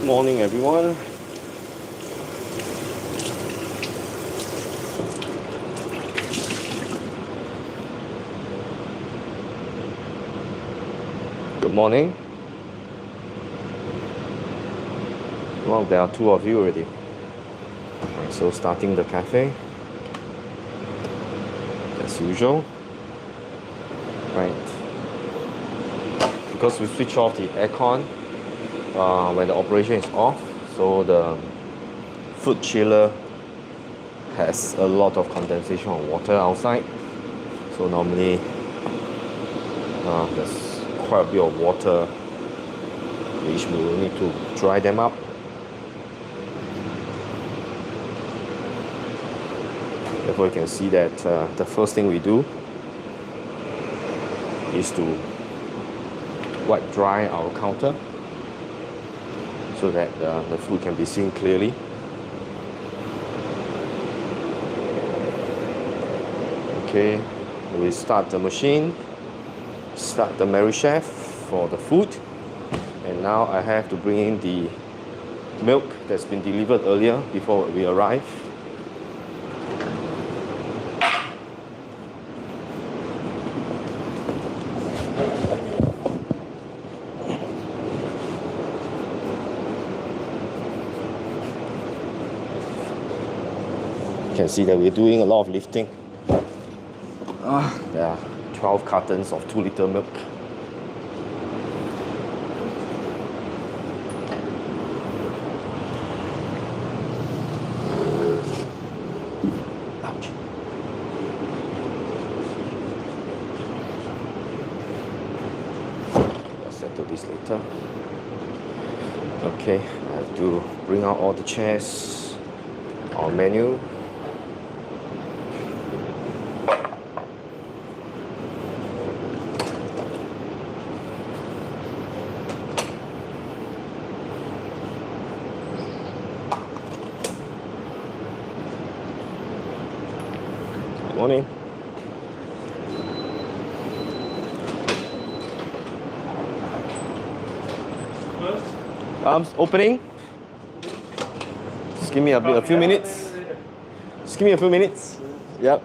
Morning, everyone. Good morning. Well, there are two of you already. So starting the cafe as usual. Right. Because we switch off the aircon when the operation is off, so the food chiller has a lot of condensation of water outside. So normally there's quite a bit of water which we will need to dry them up. Therefore you can see that the first thing we do is to wipe dry our counter so that the food can be seen clearly. Okay, we start the machine, start the Merrychef for the food, and now I have to bring in the milk that's been delivered earlier before we arrive. You can see that we're doing a lot of lifting. There are 12 cartons of 2-liter milk. Ouch. I'll settle this later. Okay, I have to bring out all the chairs, our menu. Morning. Opening. Just give me a few minutes. Just give me a few minutes. Yep.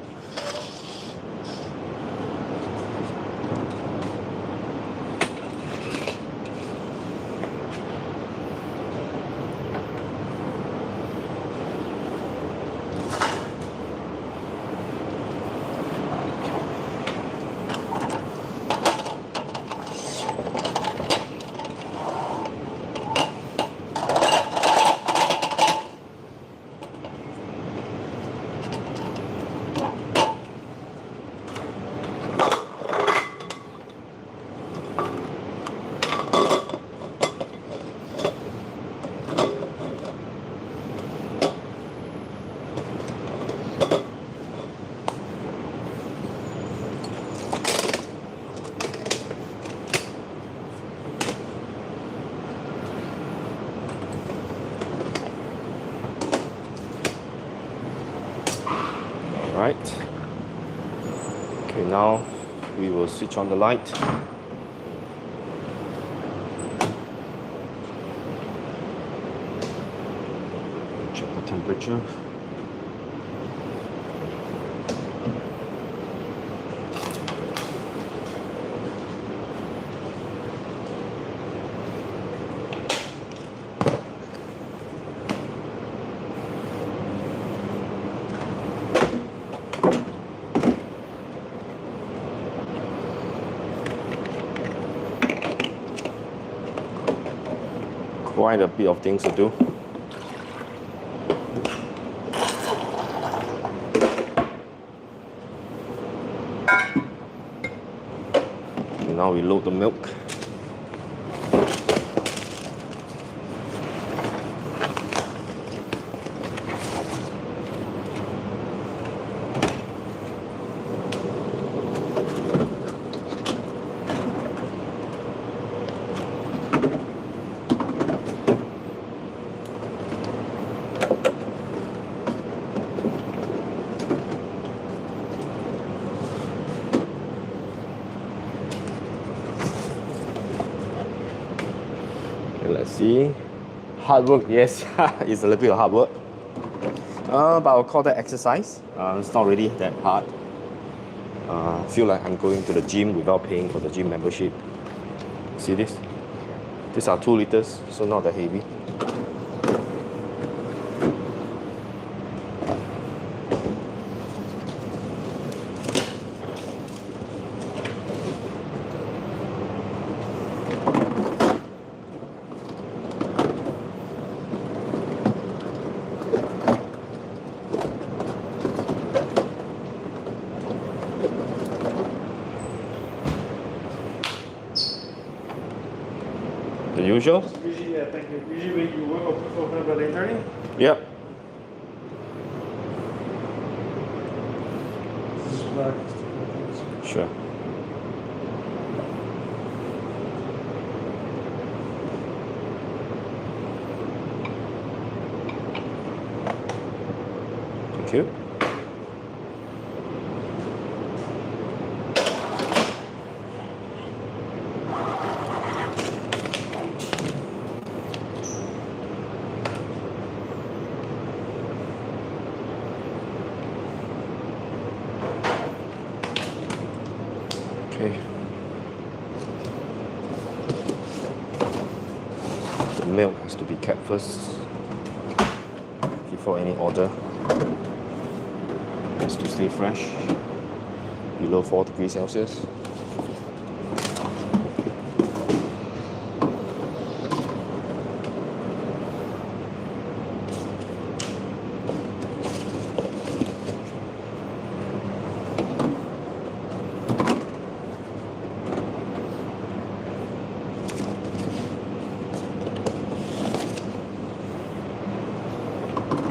Right. Okay, now we will switch on the light. Check the temperature. Quite a bit of things to do. And now we load the milk. Let's see hard work, yes. It's a little bit of hard work. But I'll call that exercise. It's not really that hard. Feel like I'm going to the gym without paying for the gym membership. See this? These are 2 liters, so not that heavy. The usual? Usually, yeah, thank you. Usually when you work open about 8:30? Yep. This is black. Sure. Thank you. Okay. The milk has to be kept first before any order. Has to stay fresh, below 4 degrees Celsius.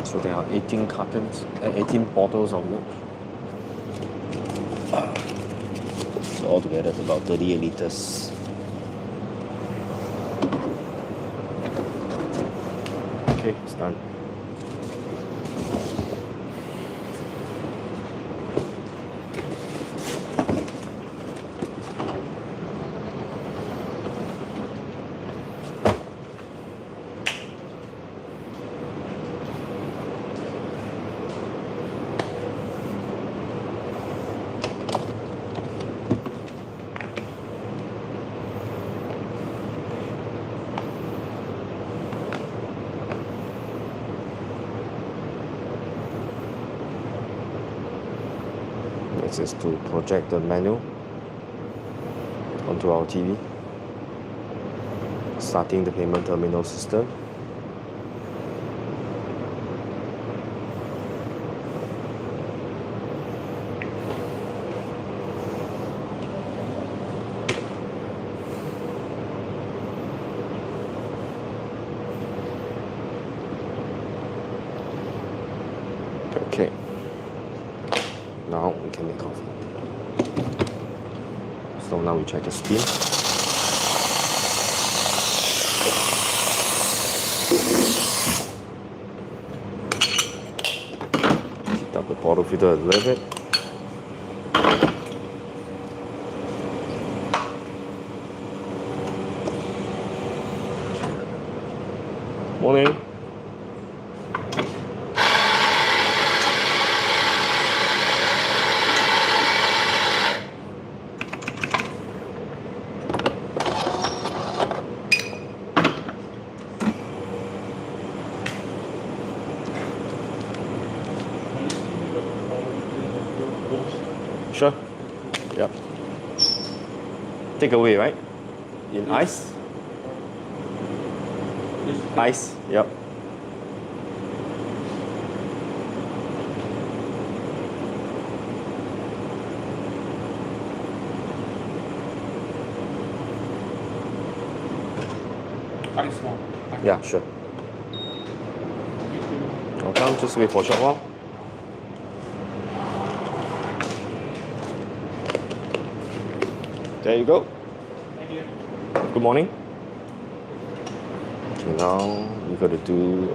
So there are 18 cartons, 18 bottles of milk. So altogether it's about 38 liters. Okay, it's done. Next is to project the menu onto our TV, starting the payment terminal system. Okay. Now we can make coffee. So now we check the spin. Heat up the bottle filter a little bit. Morning. Sure. Yep. Take away, right? In ice? Ice, yep. Ice one. Yeah, sure. I'll come, just wait for a short while. There you go. Thank you. Good morning. Okay, now we got to do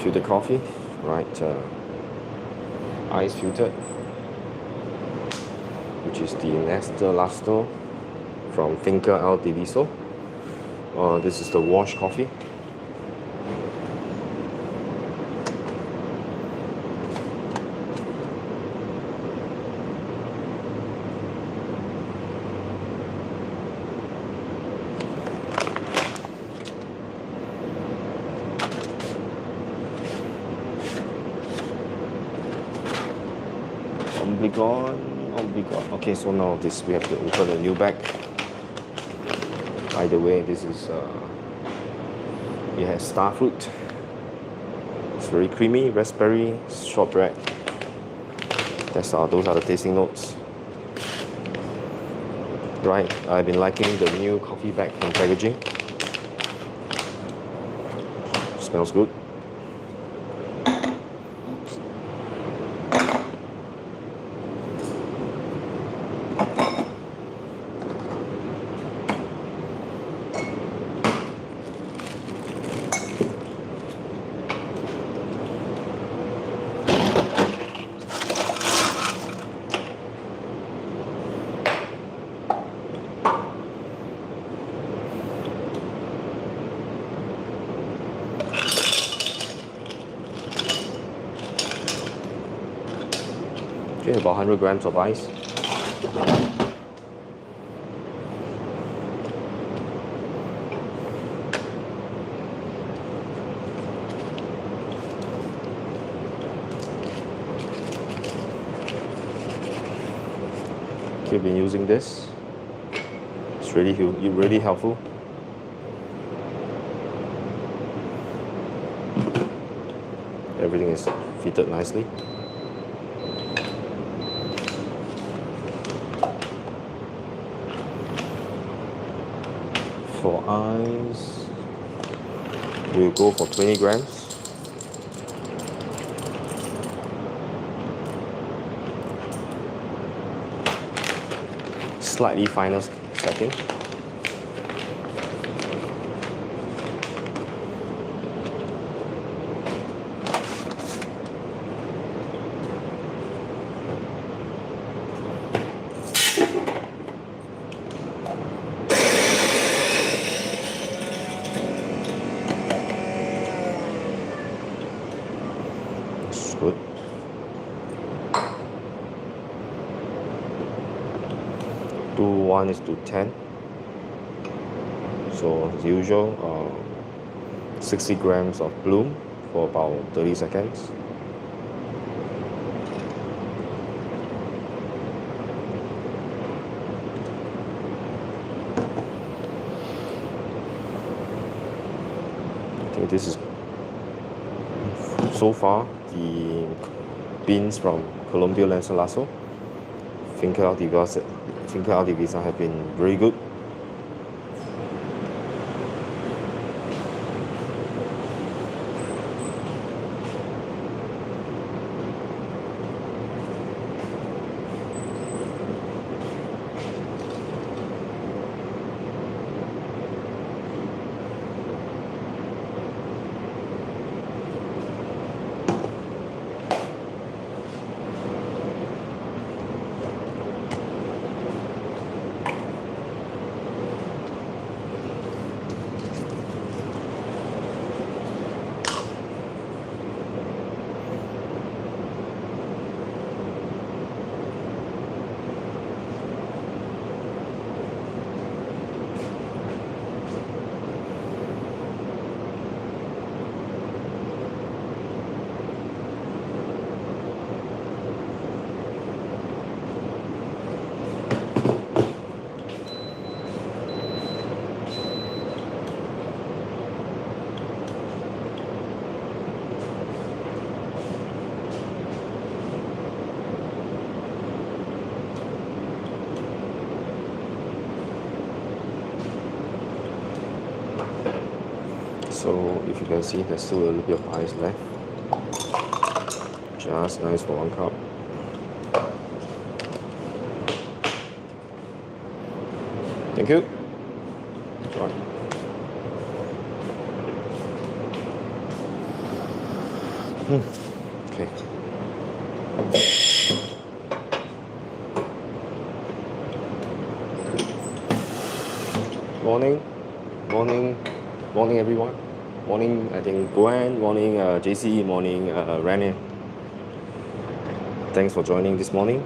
filter coffee, right? Ice filtered, which is the Nestor Lasto from Finca El Diviso. This is the wash coffee. Obligor. Okay, so now this we have to open a new bag. By the way, this is it has star fruit. It's very creamy, raspberry, shortbread. Those are the tasting notes. Right, I've been liking the new coffee bag and packaging. Smells good. Okay, about 100 grams of ice. Okay, been using this. It's really helpful. Everything is fitted nicely. For ice, we'll go for 20 grams. Slightly finer stacking. Good. Do 1:10. So as usual, 60 grams of bloom for about 30 seconds. I think this is so far the beans from Colombia Lanzolazo. Finca Aldivisa have been very good. So if you can see, there's still a little bit of ice left. Just nice for 1 cup. Thank you. Right. Okay. Morning. Morning, morning everyone. Morning, I think Gwen. Morning, JC. Morning, Rania. Thanks for joining this morning.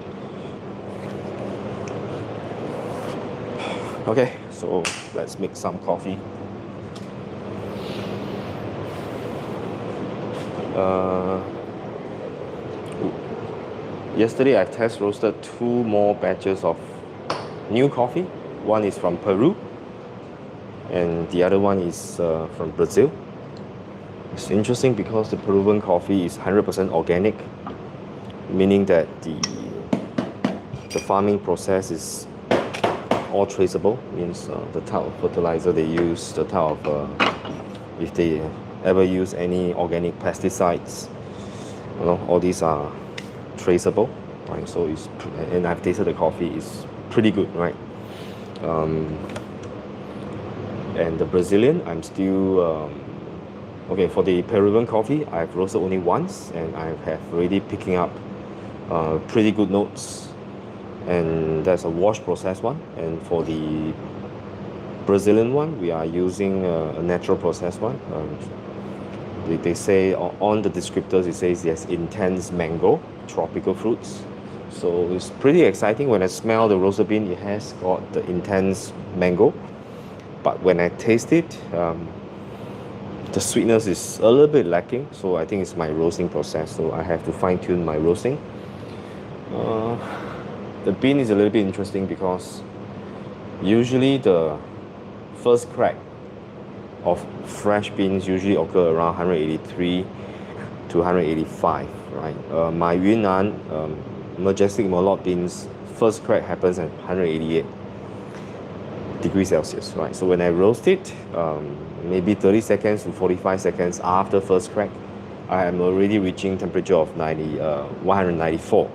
Okay, so let's make some coffee. Yesterday I test roasted 2 more batches of new coffee. One is from Peru and the other one is from Brazil. It's interesting because the Peruvian coffee is 100% organic, meaning that the farming process is all traceable, means the type of fertilizer they use, the type of if they ever use any organic pesticides, you know, all these are traceable, right? So it's, and I've tasted the coffee, it's pretty good, right? And the Brazilian, I'm still okay. For the Peruvian coffee, I've roasted only once, and I have already picking up pretty good notes. And that's a wash process one. And for the Brazilian one, we are using a natural process one. They say on the descriptors, it says yes, intense mango, tropical fruits. So it's pretty exciting. When I smell the roasted bean, it has got the intense mango. But when I taste it, the sweetness is a little bit lacking. So I think it's my roasting process. So I have to fine tune my roasting. The bean is a little bit interesting because usually the first crack of fresh beans usually occur around 183 to 185, right? My Yunnan Majestic Merlot beans first crack happens at 188 degrees Celsius, right? So when I roast it, maybe 30 seconds to 45 seconds after first crack, I am already reaching temperature of 194,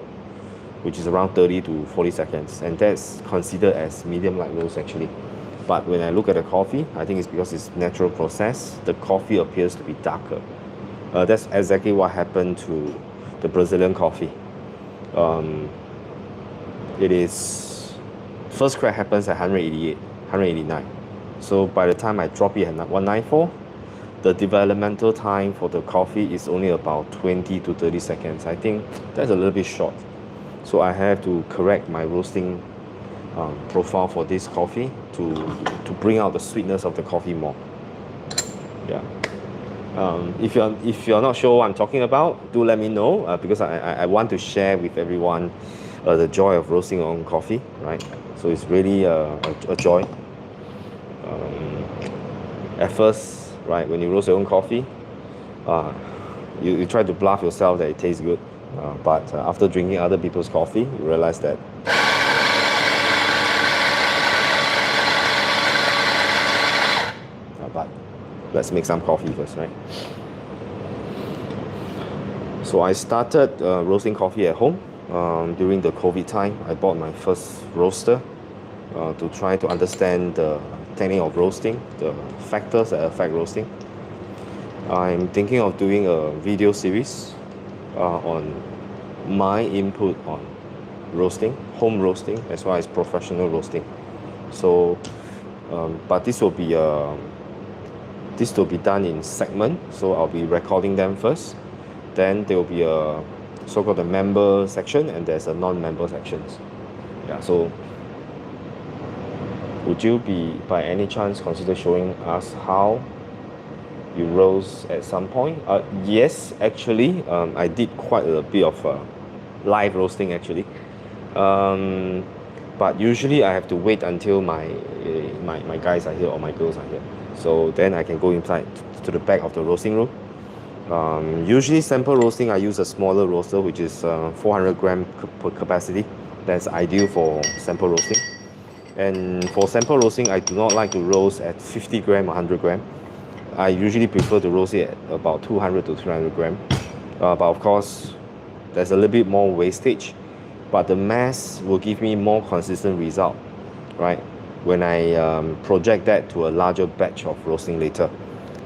which is around 30 to 40 seconds, and that's considered as medium light roast actually. But when I look at the coffee, I think it's because it's natural process, the coffee appears to be darker. That's exactly what happened to the Brazilian coffee. It is, first crack happens at 188, 189. So by the time I drop it at 194, the developmental time for the coffee is only about 20 to 30 seconds. I think that's a little bit short. So I have to correct my roasting profile for this coffee to bring out the sweetness of the coffee more. Yeah. If you're not sure what I'm talking about, do let me know, because I want to share with everyone the joy of roasting your own coffee, right? So it's really a joy. At first, right, when you roast your own coffee, you try to bluff yourself that it tastes good, but after drinking other people's coffee, you realize that but let's make some coffee first, right? So I started roasting coffee at home during the COVID time. I bought my first roaster to try to understand the technique of roasting, the factors that affect roasting. I'm thinking of doing a video series on my input on roasting, home roasting, as well as professional roasting. So, but this will be done in segment. So I'll be recording them first. Then there will be a so-called a member section, and there's a non-member sections. Yeah. So, would you be by any chance consider showing us how you roast at some point? Yes, actually, I did quite a bit of live roasting actually. But usually I have to wait until my guys are here or my girls are here. So then I can go inside to the back of the roasting room. Usually sample roasting, I use a smaller roaster, which is 400 gram per capacity. That's ideal for sample roasting. And for sample roasting, I do not like to roast at 50 gram or 100 gram. I usually prefer to roast it at about 200 to 300 gram. But of course, there's a little bit more wastage, but the mass will give me more consistent result, right? When I project that to a larger batch of roasting later.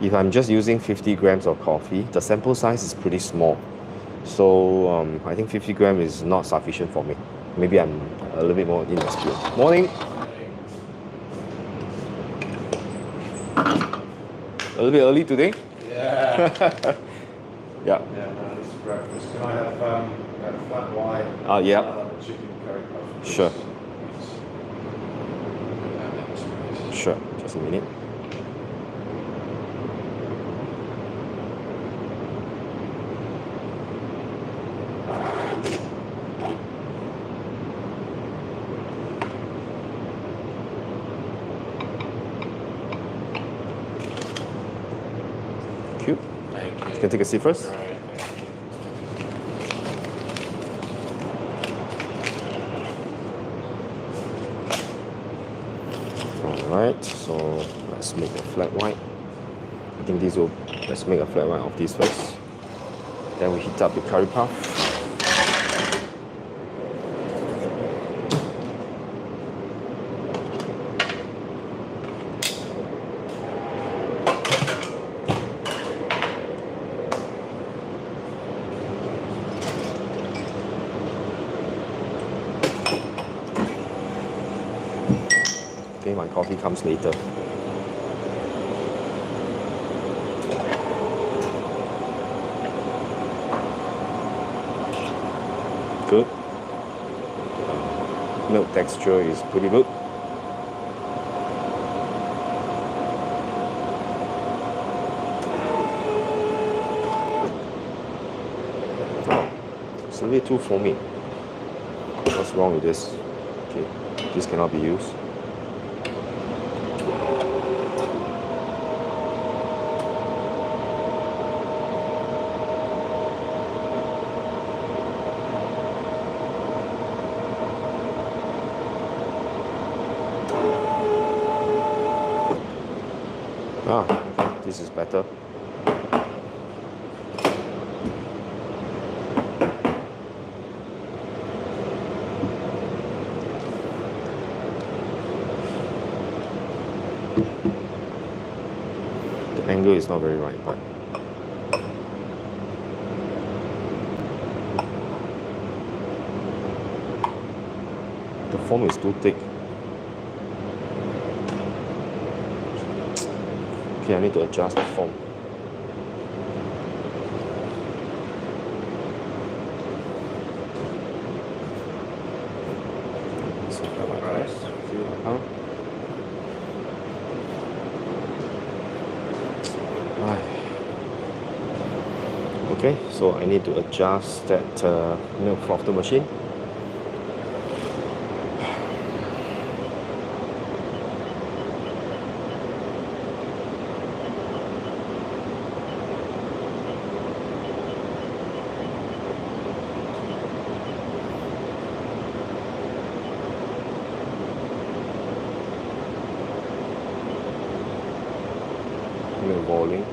If I'm just using 50 grams of coffee, the sample size is pretty small. So I think 50 grams is not sufficient for me. Maybe I'm a little bit more inexperienced. Morning. A little bit early today? Yeah. Yeah. Yeah, no, this is breakfast. Can I have that flat white? Yeah. Chicken curry puff. Sure. Please. Sure. Just a minute. Thank you. Thank you. You can take a seat first. Right. Alright, so let's make a flat white. I think let's make a flat white of this first. Then we heat up the curry puff. Okay, my coffee comes later. Good. Milk texture is pretty good. Oh, it's a little too foamy. What's wrong with this? Okay, this cannot be used. Okay, this is better. The angle is not very right, but the foam is too thick. Okay, I need to adjust the foam. So, okay, so I need to adjust that milk frother machine. Milk boiling.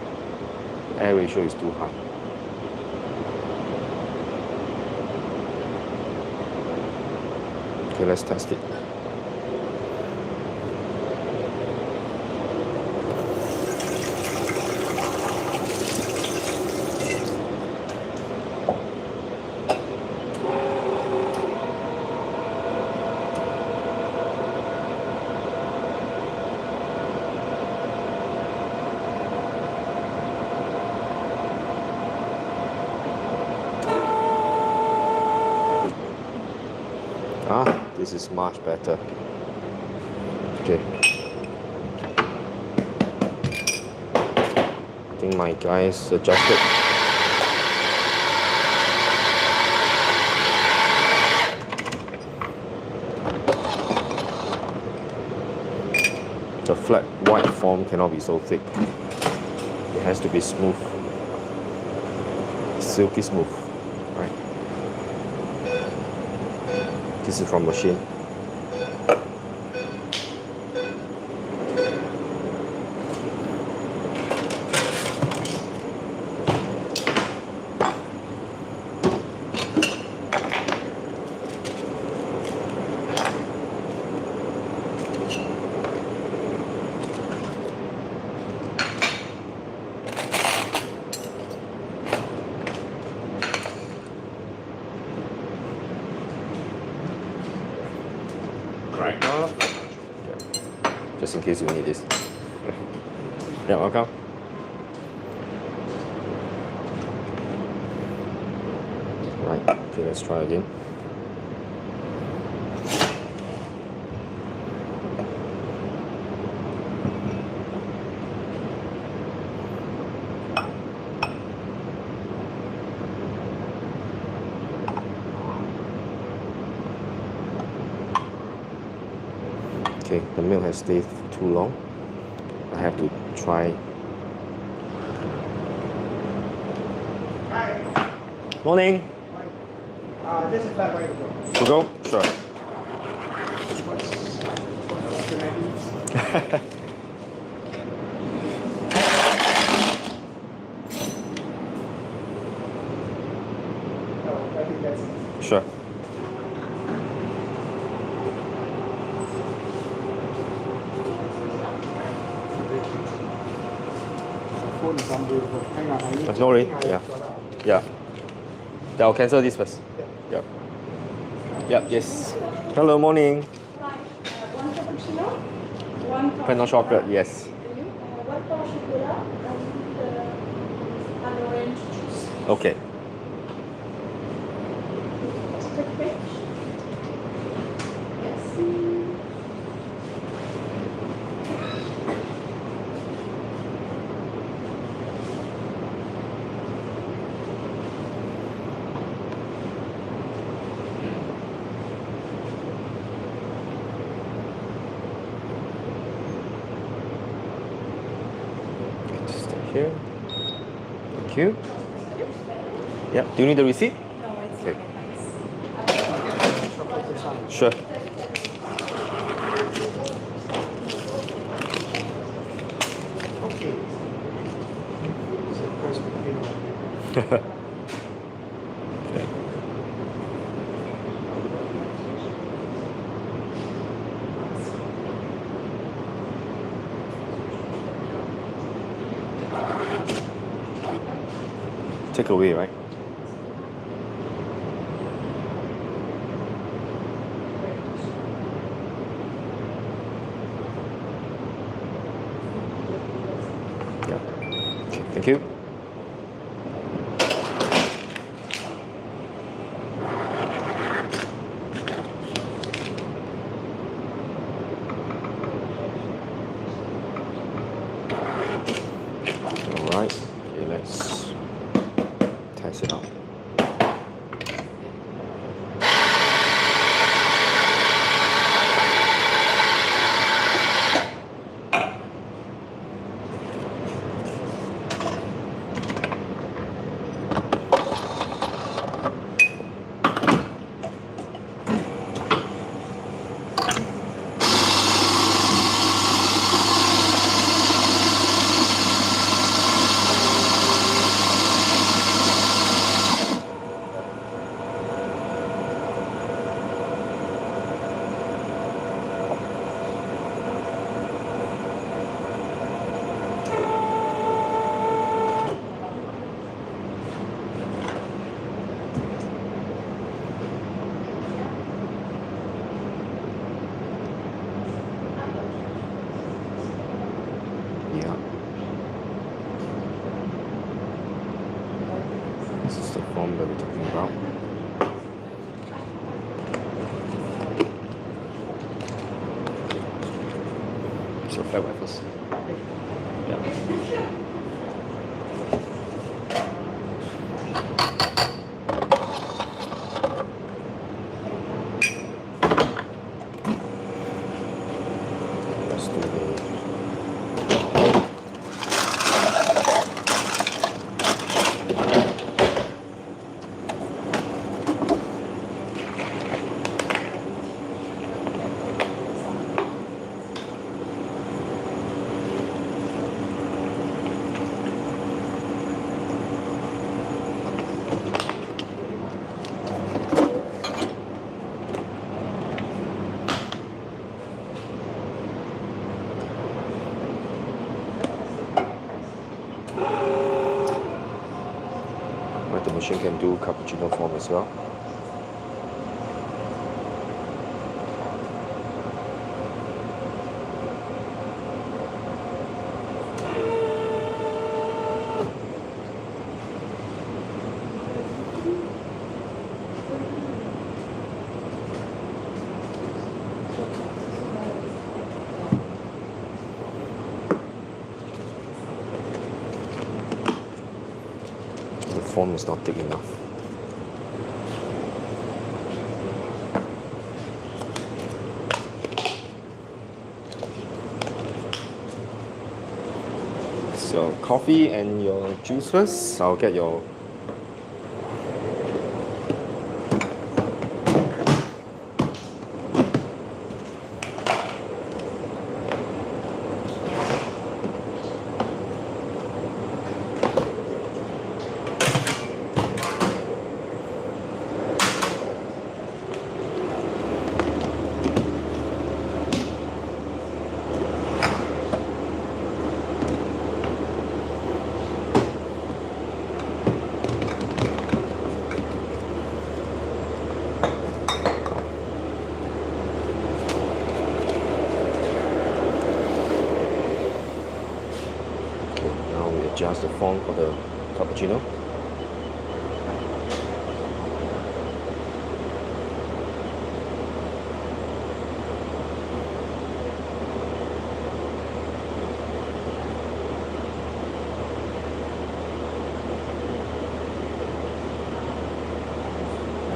Air ratio is too high. Okay, let's test it. This is much better. Okay. I think my guys adjusted. The flat white foam cannot be so thick. It has to be smooth. Silky smooth. Right. This is from machine. Right. Just in case you need this. Yeah, welcome. Right, okay, let's try again. Okay, the milk has stayed too long. I have to try. Morning. This is flat white. To go? Sure. I think that's Sure. phone is unbelievable. Hang on, I need No worry. I Yeah. got out. Yeah. Yeah, I'll cancel this first. Yep. Yep, yes. Hello, morning. One cappuccino, one Pen on chocolate, yes. one pain au chocolat, and an orange juice. Okay. Quick, quick. Merci. Just stay here. Thank you. Yeah. Do you need the receipt? No, it's Okay. okay, thanks. Chocolate croissant. Sure. Okay. It's a crispy peanut. Okay. Take away, right? Yeah. Okay, thank you. All right. Okay, let's test it out. Yeah. This is the form that we're talking about. So flat white first. Yeah. Let's do the But the machine can do cappuccino form as well. font is not thick enough. So coffee and your juice first. I'll get your adjust the font for the cappuccino.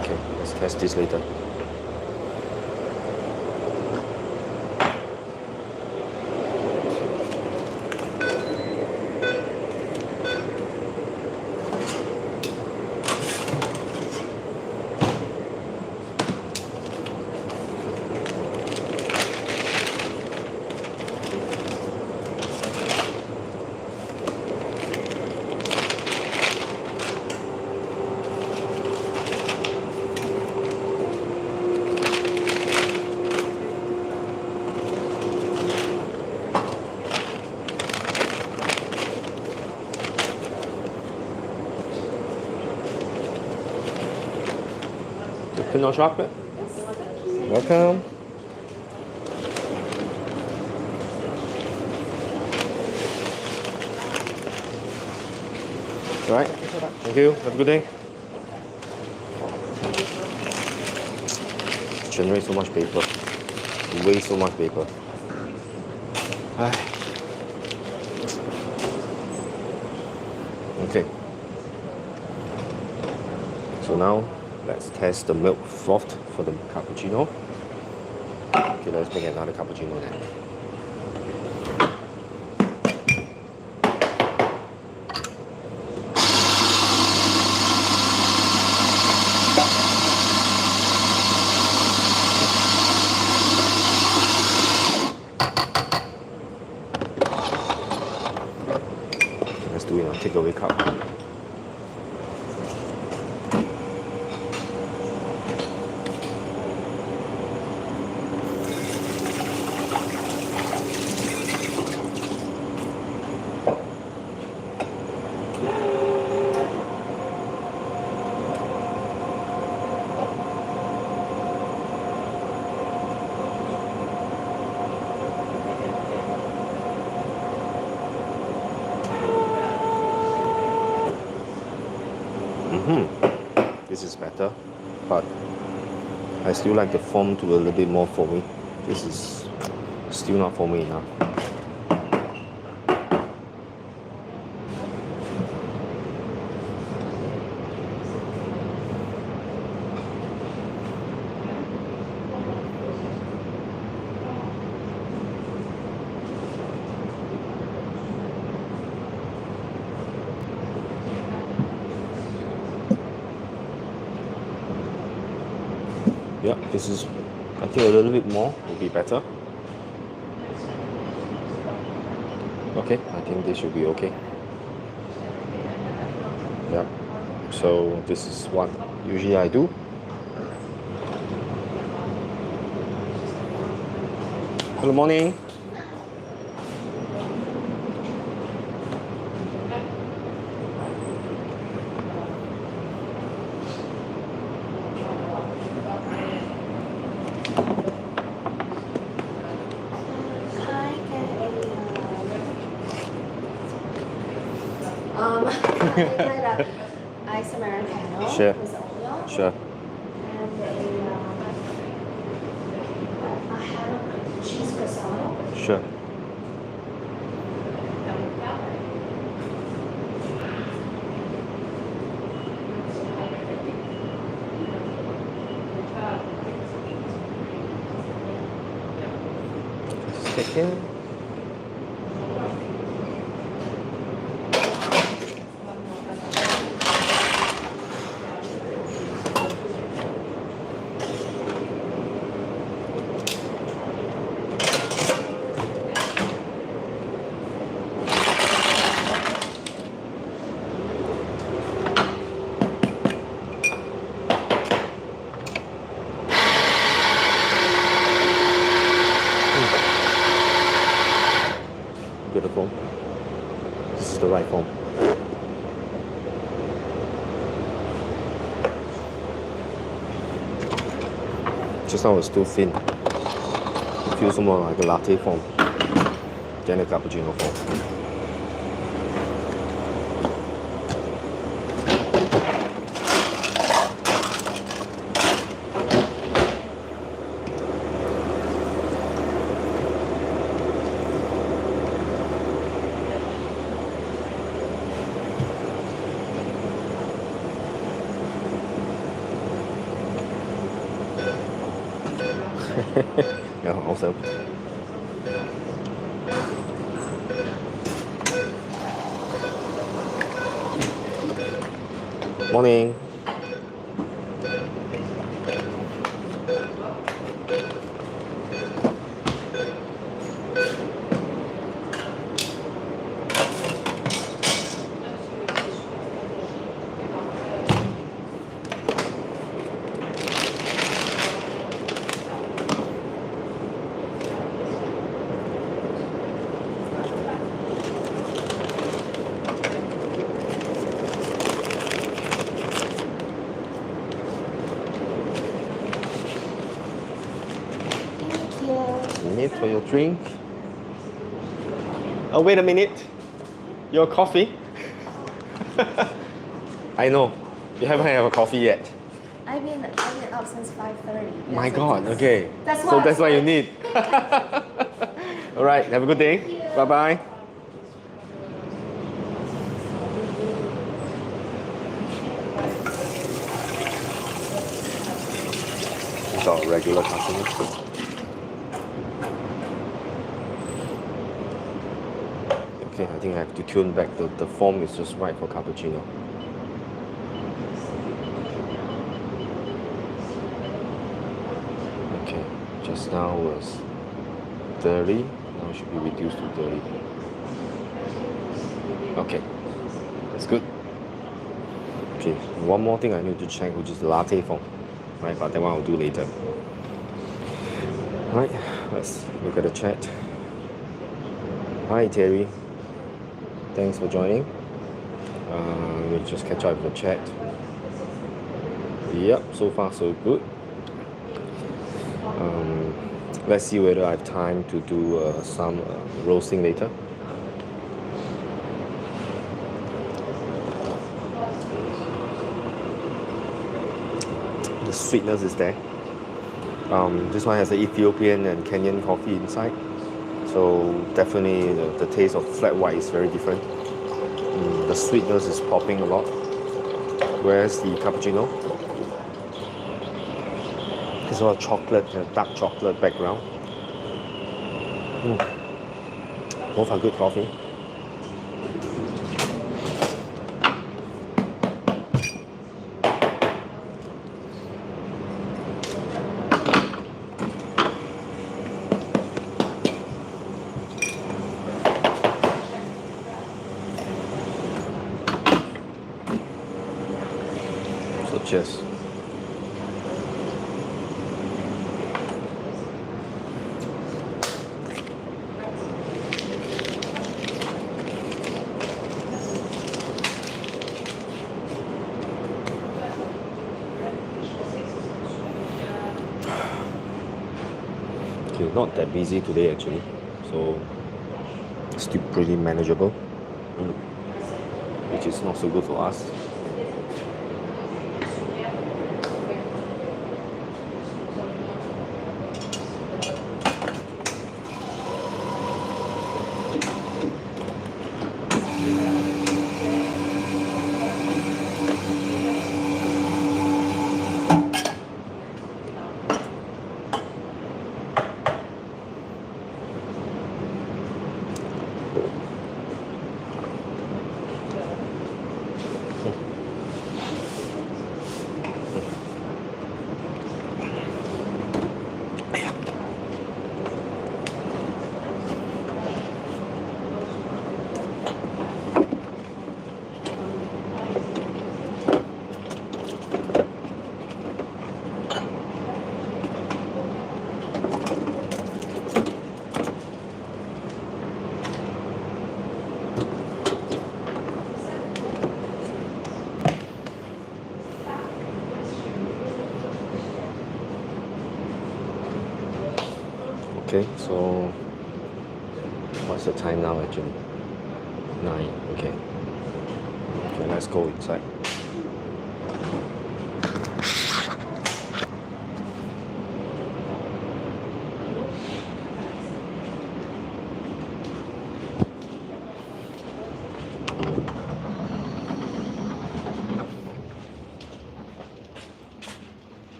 Okay, let's test this later. Peanut chocolate. Welcome. All right. Thank you. Have a good day. Generate so much paper. Waste so much paper. Okay. So now let's test the milk froth for the cappuccino. Okay, let's make another cappuccino then. Let's do it in a takeaway cup. This is better, but I still like the foam to be a little bit more foamy. This is still not foamy enough. Yeah, this is, I think a little bit more will be better. Okay, I think this should be okay. Yeah, so this is what usually I do. Good morning. Ice Americano Sure. with Oreo. Sure. And I have cheese croissant. Sure. Chicken. Beautiful. This is the right form. Just now it's too thin. It feels more like a latte form than a cappuccino form. Yeah, awesome. Morning. Thank you. Minute for your drink. Oh, wait a minute. Your coffee? I know. You haven't had a coffee yet. I've been up since 5:30. My God, okay. That's So why that's I what you said- need. All right, have a good day. Bye bye. These are regular customers. Okay, I think I have to tune back. The form is just right for cappuccino. Okay, just now was 30. Now it should be reduced to 30. Okay, that's good. Okay, one more thing I need to check, which is the latte form. Right, but that one I'll do later. Right, let's look at the chat. Hi Terry, thanks for joining. We'll just catch up with the chat. Yep, so far so good. Let's see whether I have time to do some roasting later. The sweetness is there. This one has the Ethiopian and Kenyan coffee inside, so definitely the taste of flat white is very different. The sweetness is popping a lot, whereas the cappuccino is all chocolate, dark chocolate background. Both are good coffee. So cheers. Okay, not that busy today actually, so still pretty manageable, which is not so good for us. Okay, so what's the time now actually? 9, okay. Okay, let's go inside.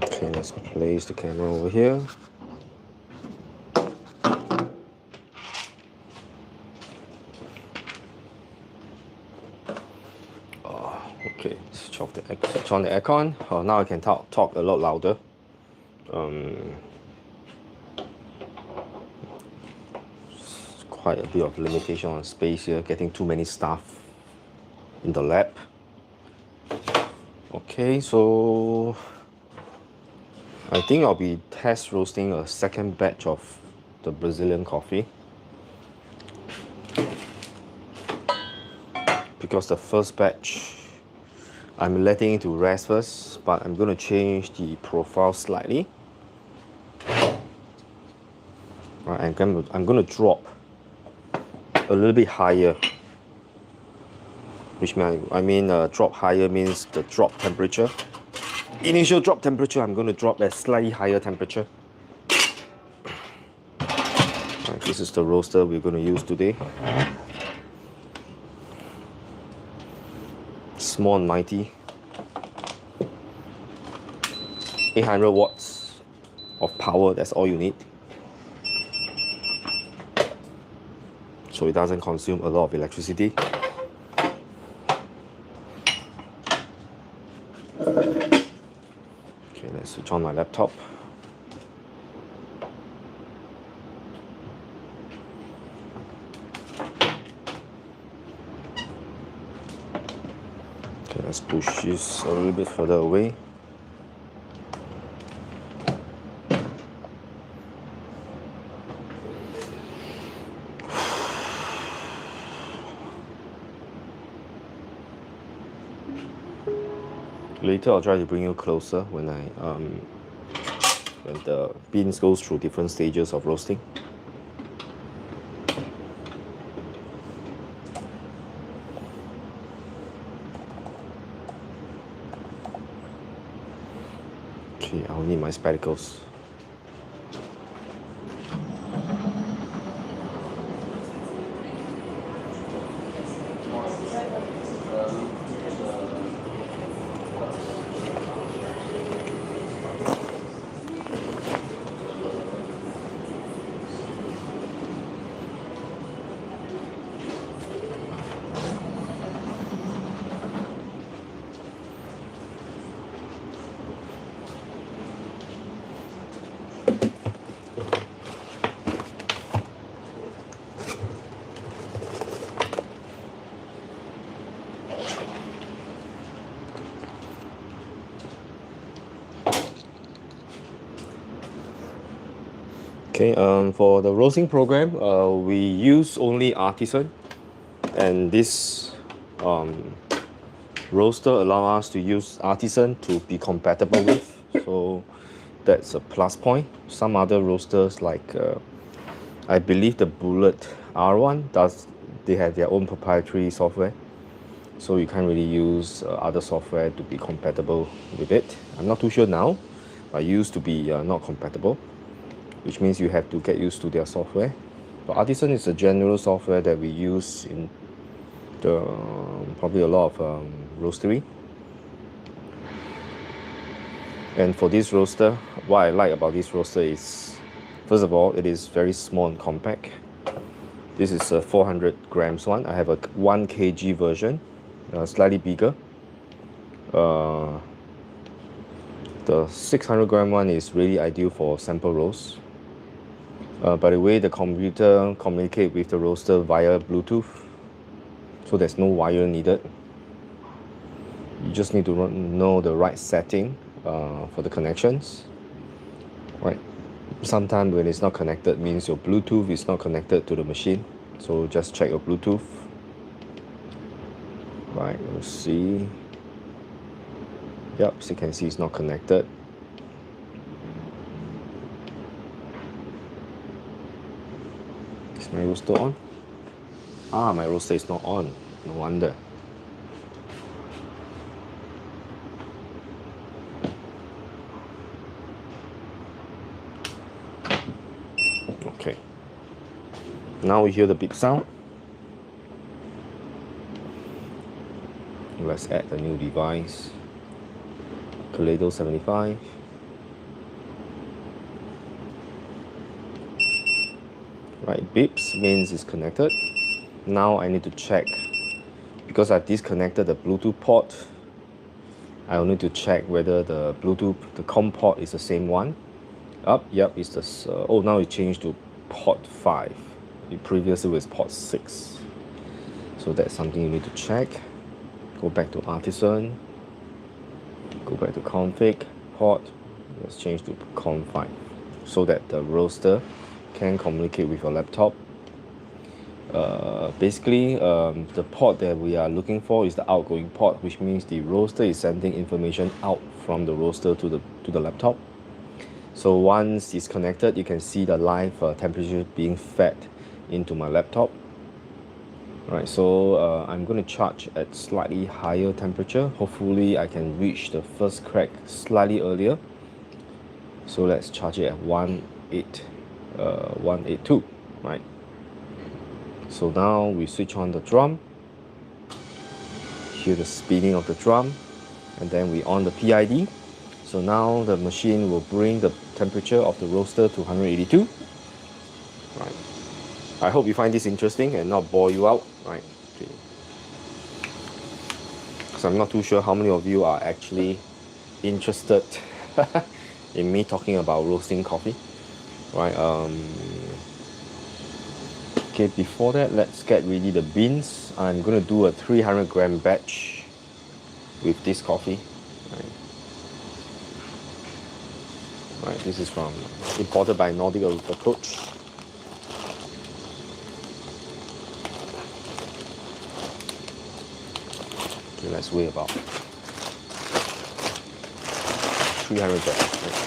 Okay, let's place the camera over here. Okay, switch on the aircon. Now I can talk a lot louder. Quite a bit of limitation on space here, getting too many staff in the lab. Okay, so I think I'll be test roasting a second batch of the Brazilian coffee, because the first batch I'm letting it to rest first, but I'm going to change the profile slightly. Right, I'm going to drop a little bit higher, which drop higher means the drop temperature. Initial drop temperature, I'm going to drop at slightly higher temperature. Right, this is the roaster we're going to use today. Small and mighty. 800 watts of power, that's all you need. So it doesn't consume a lot of electricity. Okay, let's switch on my laptop. Okay, let's push this a little bit further away. Later I'll try to bring you closer when when the beans goes through different stages of roasting. Okay, I'll need my spectacles. Okay, for the roasting program, we use only Artisan, and this roaster allows us to use Artisan to be compatible with, so that's a plus point. Some other roasters like I believe the Bullet R1 they have their own proprietary software, so you can't really use other software to be compatible with it. I'm not too sure now, but it used to be not compatible, which means you have to get used to their software. But Artisan is a general software that we use in the probably a lot of roastery. And for this roaster, what I like about this roaster is, first of all, it is very small and compact. This is a 400 grams one. I have a 1 kg version, slightly bigger. The 600 gram one is really ideal for sample roast. By the way, the computer communicates with the roaster via Bluetooth, so there's no wire needed. You just need to know the right setting for the connections. Right. Sometimes when it's not connected means your Bluetooth is not connected to the machine. So just check your Bluetooth. Right, let's see. Yep, so you can see it's not connected. My roaster on? Ah, my roaster is not on. No wonder. Okay. Now we hear the beep sound. Let's add the new device. Kaleido 75. Right, beeps means it's connected. Now I need to check, because I disconnected the Bluetooth port, I will need to check whether the Bluetooth, the COM port is the same one. Yep, it's the, oh, now it changed to port 5. It previously was port 6. So that's something you need to check. Go back to Artisan, go back to config, port, let's change to COM 5 so that the roaster can communicate with your laptop. Basically, the port that we are looking for is the outgoing port, which means the roaster is sending information out from the roaster to the laptop. So once it's connected, you can see the live temperature being fed into my laptop. Right, so I'm going to charge at slightly higher temperature. Hopefully I can reach the first crack slightly earlier. So let's charge it at 182, right? So now we switch on the drum, hear the spinning of the drum, and then we on the PID. So now the machine will bring the temperature of the roaster to 182. Right. I hope you find this interesting and not bore you out, right? Okay. Because I'm not too sure how many of you are actually interested in me talking about roasting coffee, right? Okay, before that, let's get ready the beans. I'm gonna do a 300 gram batch with this coffee. Right, this is from imported by Nordic Approach. Okay, let's weigh about 300 grams. Right.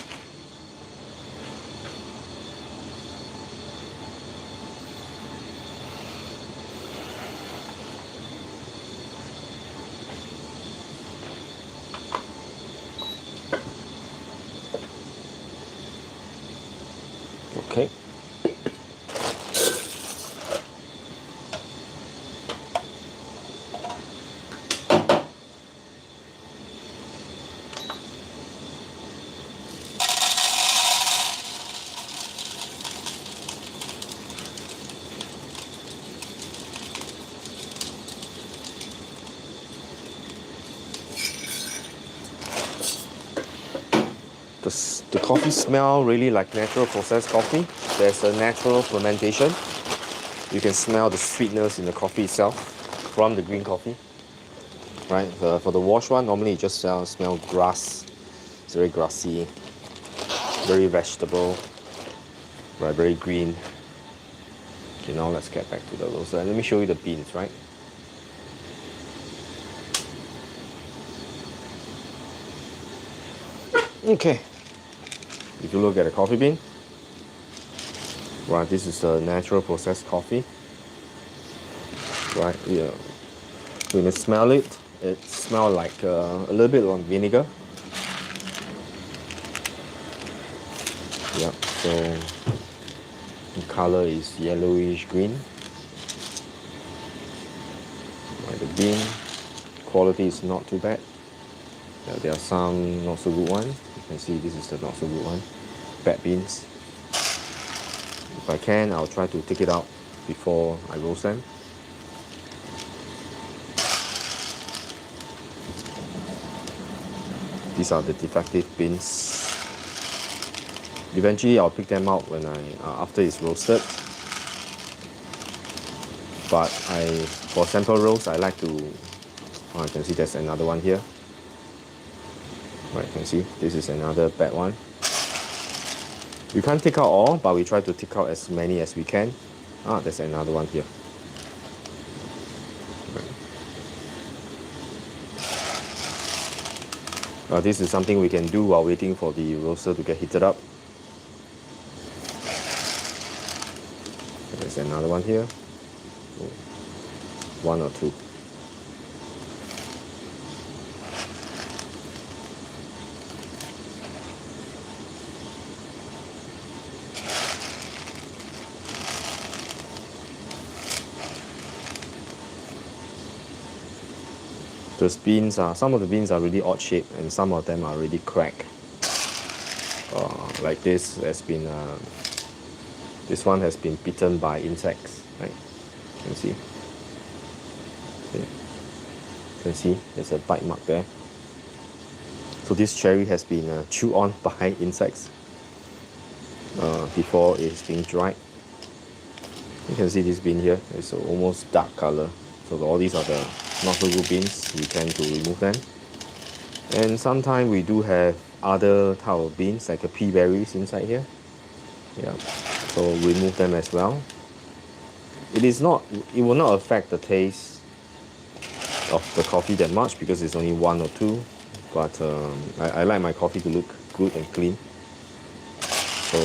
Okay. The coffee smell really like natural processed coffee. There's a natural fermentation. You can smell the sweetness in the coffee itself from the green coffee. Right, for the wash one, normally it just smell grass. It's very grassy, very vegetable, right, very green. Okay, now let's get back to the roaster. Let me show you the beans, right? Okay. If you look at the coffee bean, right, this is a natural processed coffee. Right, yeah. When you smell it, it smells like a little bit like vinegar. Yeah, so the color is yellowish green. Right, the bean quality is not too bad. There are some not so good ones. You can see this is the not so good one. Bad beans. If I can, I'll try to take it out before I roast them. These are the defective beans. Eventually, I'll pick them out when after it's roasted. But for sample roast, I like to. Oh, you can see there's another one here. Right, you can see this is another bad one. We can't take out all, but we try to take out as many as we can. Ah, there's another one here. This is something we can do while waiting for the roaster to get heated up. There's another one here. One or two. Those beans are, some of the beans are really odd shaped and some of them are really cracked. Like this has been, this one has been bitten by insects, right? You can see. Okay. You can see there's a bite mark there. So this cherry has been chewed on by insects before it's being dried. You can see this bean here, it's almost dark color. So all these are the not so good beans. We tend to remove them. And sometimes we do have other type of beans like a pea berries inside here. Yeah, so remove them as well. It will not affect the taste of the coffee that much because it's only one or two. But I like my coffee to look good and clean. So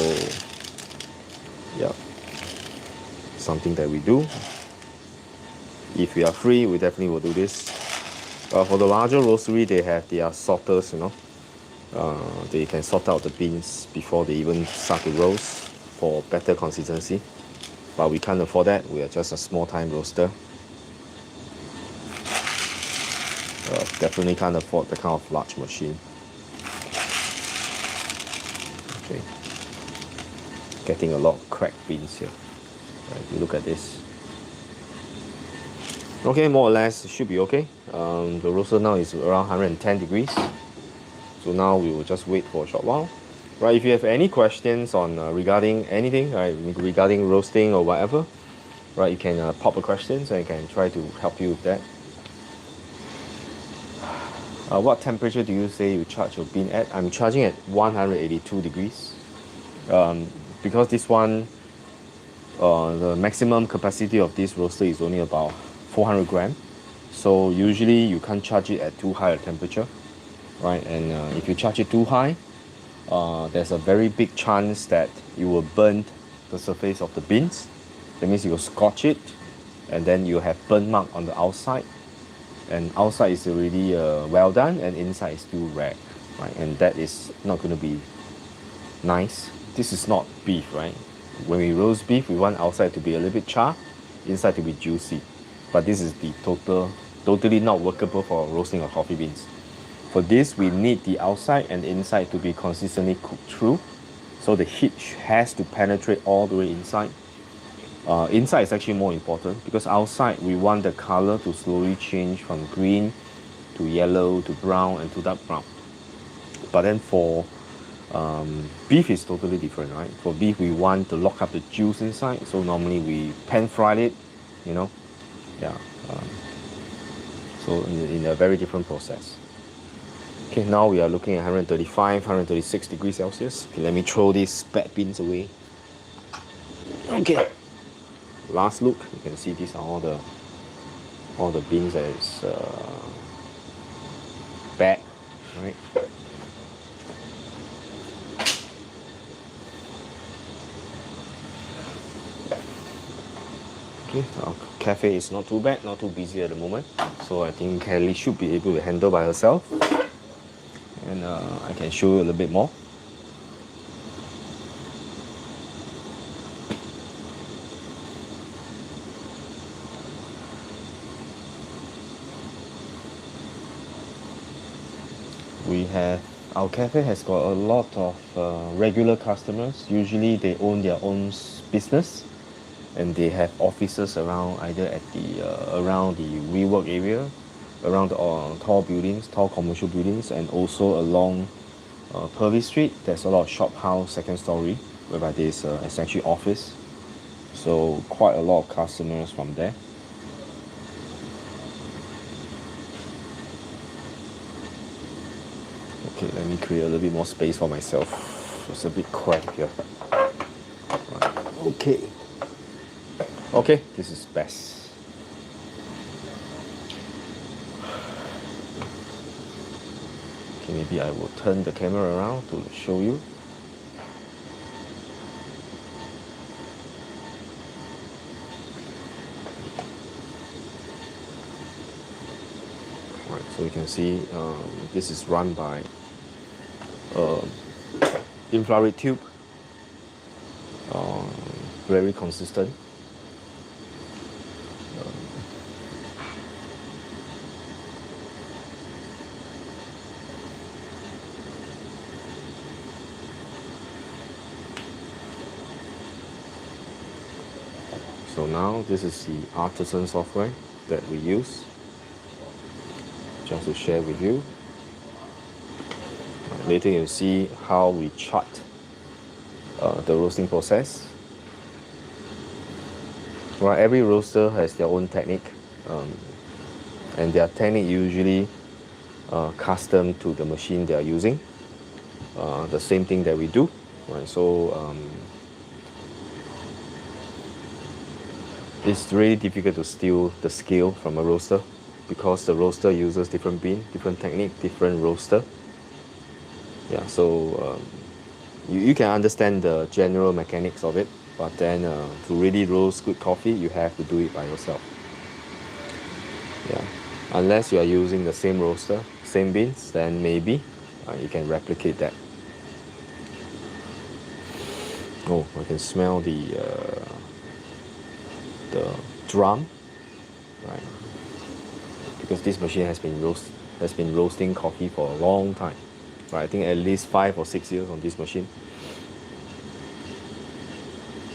yeah, something that we do. If we are free, we definitely will do this. For the larger roastery, they have their sorters, you know. They can sort out the beans before they even start to roast for better consistency. But we can't afford that. We are just a small time roaster. Definitely can't afford the kind of large machine. Okay. Getting a lot of cracked beans here. Right, you look at this. Okay, more or less it should be okay. The roaster now is around 110 degrees. So now we will just wait for a short while. Right, if you have any questions on regarding anything, right, regarding roasting or whatever, right, you can pop a question so I can try to help you with that. What temperature do you say you charge your bean at? I'm charging at 182 degrees. Because this one, the maximum capacity of this roaster is only about 400 grams. So usually you can't charge it at too high a temperature, right? And if you charge it too high, there's a very big chance that you will burn the surface of the beans. That means you will scorch it, and then you have burn mark on the outside. And outside is already well done, and inside is still red, right? And that is not going to be nice. This is not beef, right? When we roast beef, we want outside to be a little bit charred, inside to be juicy. But this is the totally not workable for roasting of coffee beans. For this, we need the outside and inside to be consistently cooked through. So the heat has to penetrate all the way inside. Inside is actually more important because outside we want the color to slowly change from green to yellow to brown and to dark brown. But then for beef is totally different, right? For beef, we want to lock up the juice inside. So normally we pan fry it, you know. Yeah. So in a very different process. Okay, now we are looking at 135, 136 degrees Celsius. Okay, let me throw these bad beans away. Okay. Last look, you can see these are all the beans that is bad, right? Okay, our cafe is not too bad, not too busy at the moment, so I think Kelly should be able to handle by herself, and I can show you a little bit more. Our cafe has got a lot of regular customers. Usually they own their own business, and they have offices around either at the around the WeWork area, around the tall buildings, tall commercial buildings, and also along Purvis Street. There's a lot of shop house, second story, whereby there's essentially office. So quite a lot of customers from there. Okay, let me create a little bit more space for myself. It's a bit cramped here. Right. Okay. Okay, this is best. Okay, maybe I will turn the camera around to show you. you can see this is run by infrared tube, very consistent. So now this is the Artisan software that we use, just to share with you. Later you'll see how we chart the roasting process. Right, every roaster has their own technique, and their technique usually custom to the machine they are using. The same thing that we do, right? So it's really difficult to steal the skill from a roaster, because the roaster uses different bean, different technique, different roaster. Yeah, so you can understand the general mechanics of it, but then to really roast good coffee, you have to do it by yourself. Yeah, unless you are using the same roaster, same beans, then maybe you can replicate that. Oh, I can smell the drum, right? Because this machine has been roasting coffee for a long time, right? I think at least 5 or 6 years on this machine.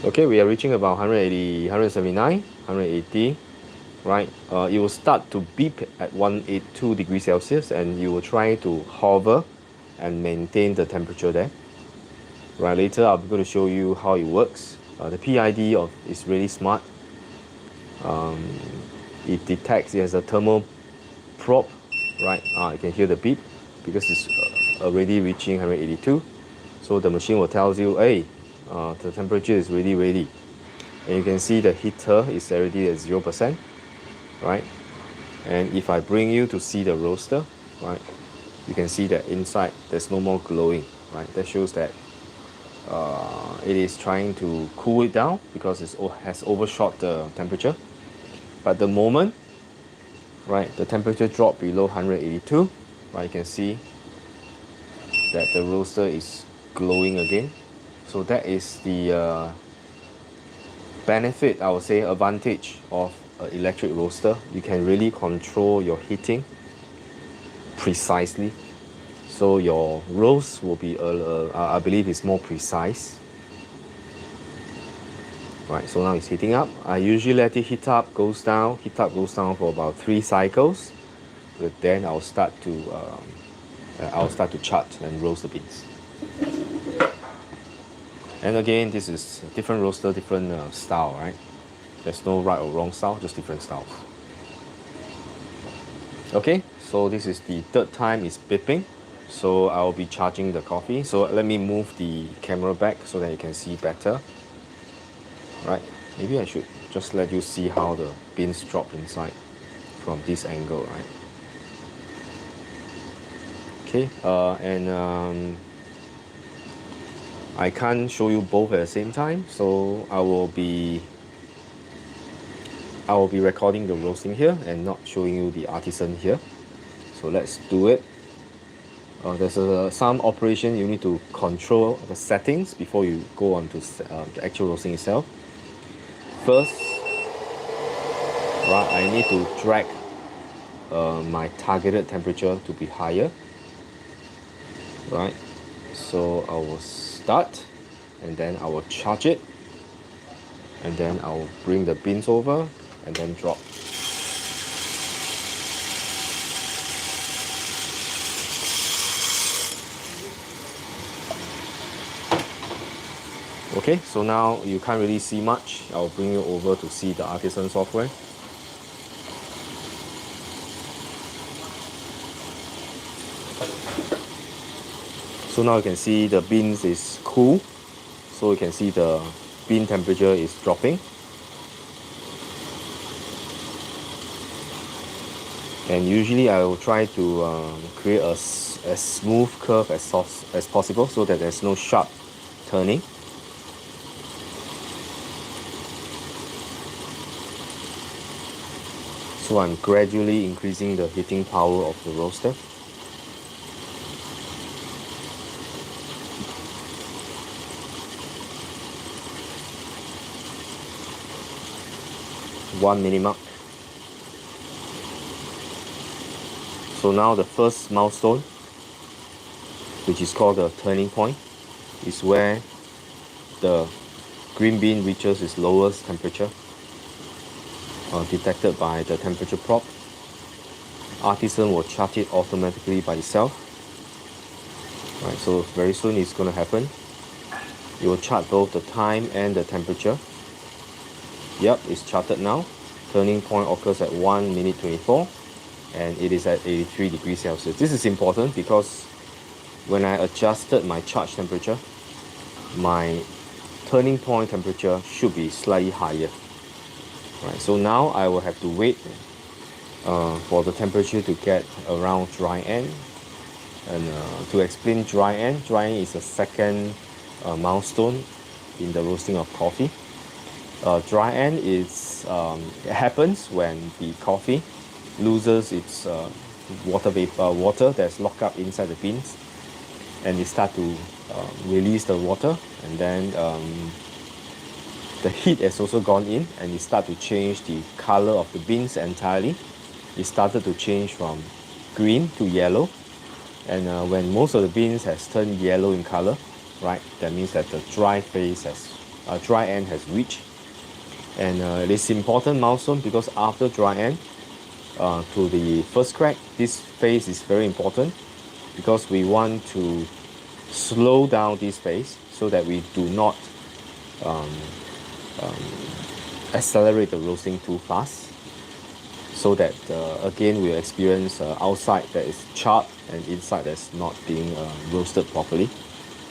Okay, we are reaching about 180, 179, 180, right? It will start to beep at 182 degrees Celsius, and you will try to hover and maintain the temperature there. Right, later I'm going to show you how it works. The PID is really smart. It detects, it has a thermal probe, right? You can hear the beep because it's already reaching 182. So the machine will tell you, hey, the temperature is really ready. And you can see the heater is already at 0%, right? And if I bring you to see the roaster, right, you can see that inside there's no more glowing, right? That shows that it is trying to cool it down because it has overshot the temperature. But the moment, right, the temperature dropped below 182, right, you can see that the roaster is glowing again. So that is the benefit, I would say, advantage of an electric roaster. You can really control your heating precisely. So your roast will be, I believe, is more precise. Right, so now it's heating up. I usually let it heat up, goes down for about 3 cycles. But then I'll start to chart and roast the beans. And again, this is a different roaster, different style, right? There's no right or wrong style, just different styles. Okay, so this is the third time it's beeping. So I'll be charging the coffee. So let me move the camera back so that you can see better. Right, maybe I should just let you see how the beans drop inside from this angle, right? Okay, and I can't show you both at the same time, so I will be recording the roasting here and not showing you the Artisan here. So let's do it. There's some operation you need to control the settings before you go on to the actual roasting itself. First, right, I need to drag my targeted temperature to be higher. Right, so I will start, and then I will charge it, and then I will bring the beans over, and then drop. Okay, so now you can't really see much. I'll bring you over to see the Artisan software. So now you can see the beans is cool. So you can see the bean temperature is dropping. And usually I will try to create a smooth curve as possible so that there's no sharp turning. So I'm gradually increasing the heating power of the roaster. One minute mark. So now the first milestone, which is called the turning point, is where the green bean reaches its lowest temperature, detected by the temperature probe. Artisan will chart it automatically by itself. Right, so very soon it's going to happen. It will chart both the time and the temperature. Yep, it's charted now. Turning point occurs at 1 minute 24 and it is at 83 degrees Celsius. This is important because when I adjusted my charge temperature, my turning point temperature should be slightly higher. Right, so now I will have to wait for the temperature to get around dry end. And to explain dry end is a second milestone in the roasting of coffee. Dry end is it happens when the coffee loses its water that's locked up inside the beans, and they start to release the water, and then the heat has also gone in, and it start to change the color of the beans entirely. It started to change from green to yellow, and when most of the beans has turned yellow in color, right, that means that the dry end has reached. And it is important milestone because after dry end to the first crack, this phase is very important because we want to slow down this phase so that we do not accelerate the roasting too fast, so that again we'll experience outside that is charred and inside that's not being roasted properly.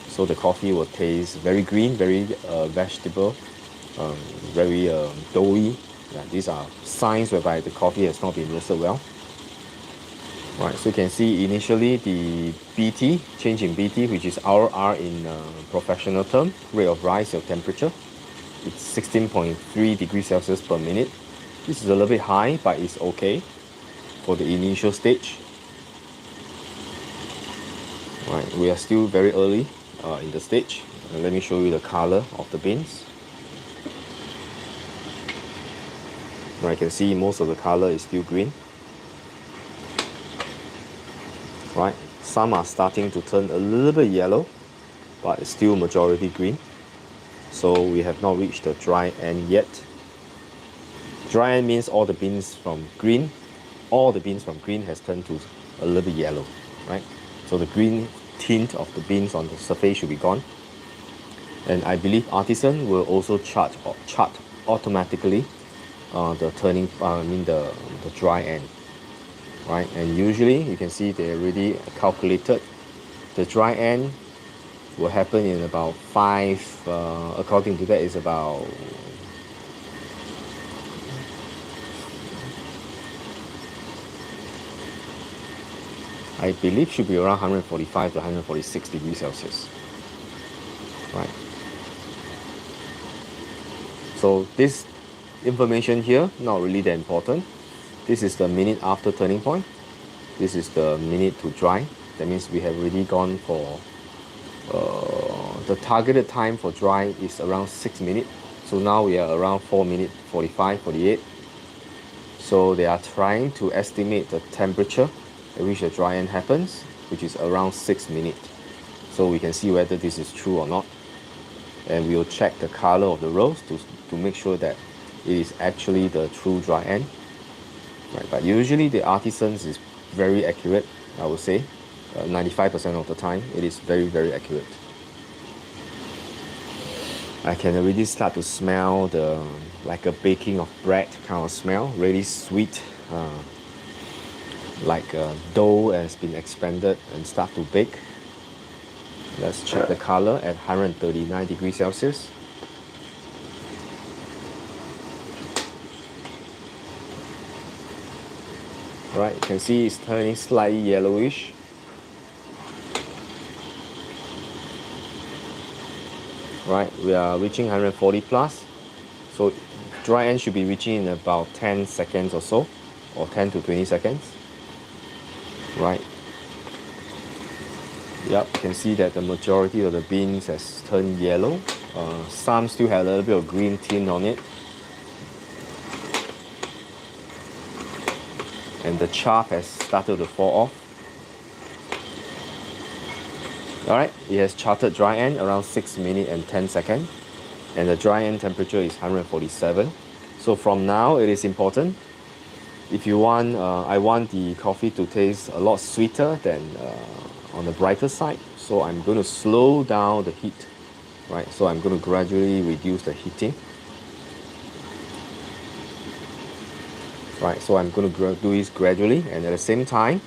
So the coffee will taste very green, very vegetable, very doughy. Yeah, these are signs whereby the coffee has not been roasted well. Right, so you can see initially the BT, change in BT, which is RR in professional term, rate of rise of temperature. It's 16.3 degrees Celsius per minute. This is a little bit high, but it's okay for the initial stage. Right, we are still very early in the stage. Let me show you the color of the beans. Right, you can see most of the color is still green. Right, some are starting to turn a little bit yellow, but it's still majority green. So we have not reached the dry end yet. Dry end means all the beans from green has turned to a little bit yellow, right? So the green tint of the beans on the surface should be gone. And I believe Artisan will also chart automatically the dry end, right? And usually you can see they already calculated the dry end will happen in about 5, according to that is about I believe should be around 145 to 146 degrees Celsius, right? So this information here not really that important. This is the minute after turning point. This is the minute to dry. That means we have already gone for the targeted time for dry is around 6 minutes. So now we are around 4 minutes 45, 48. So they are trying to estimate the temperature at which the dry end happens, which is around 6 minutes. So we can see whether this is true or not. And we will check the color of the roast to make sure that it is actually the true dry end. Right, but usually the Artisans is very accurate, I would say. 95% of the time, it is very, very accurate. I can already start to smell the like a baking of bread kind of smell, really sweet, like dough has been expanded and start to bake. Let's check the color at 139 degrees Celsius. Right, you can see it's turning slightly yellowish. Right, we are reaching 140 plus. So dry end should be reaching in about 10 seconds or so. or 10 to 20 seconds. Right. Yep, you can see that the majority of the beans has turned yellow. Some still have a little bit of green tint on it. And the chaff has started to fall off. Alright, it has charted dry end around 6 minutes and 10 seconds. And the dry end temperature is 147. So from now, it is important. If you want, I want the coffee to taste a lot sweeter than on the brighter side. So I'm going to slow down the heat. Right, so I'm going to gradually reduce the heating. Right, so I'm going to do this gradually, and at the same time,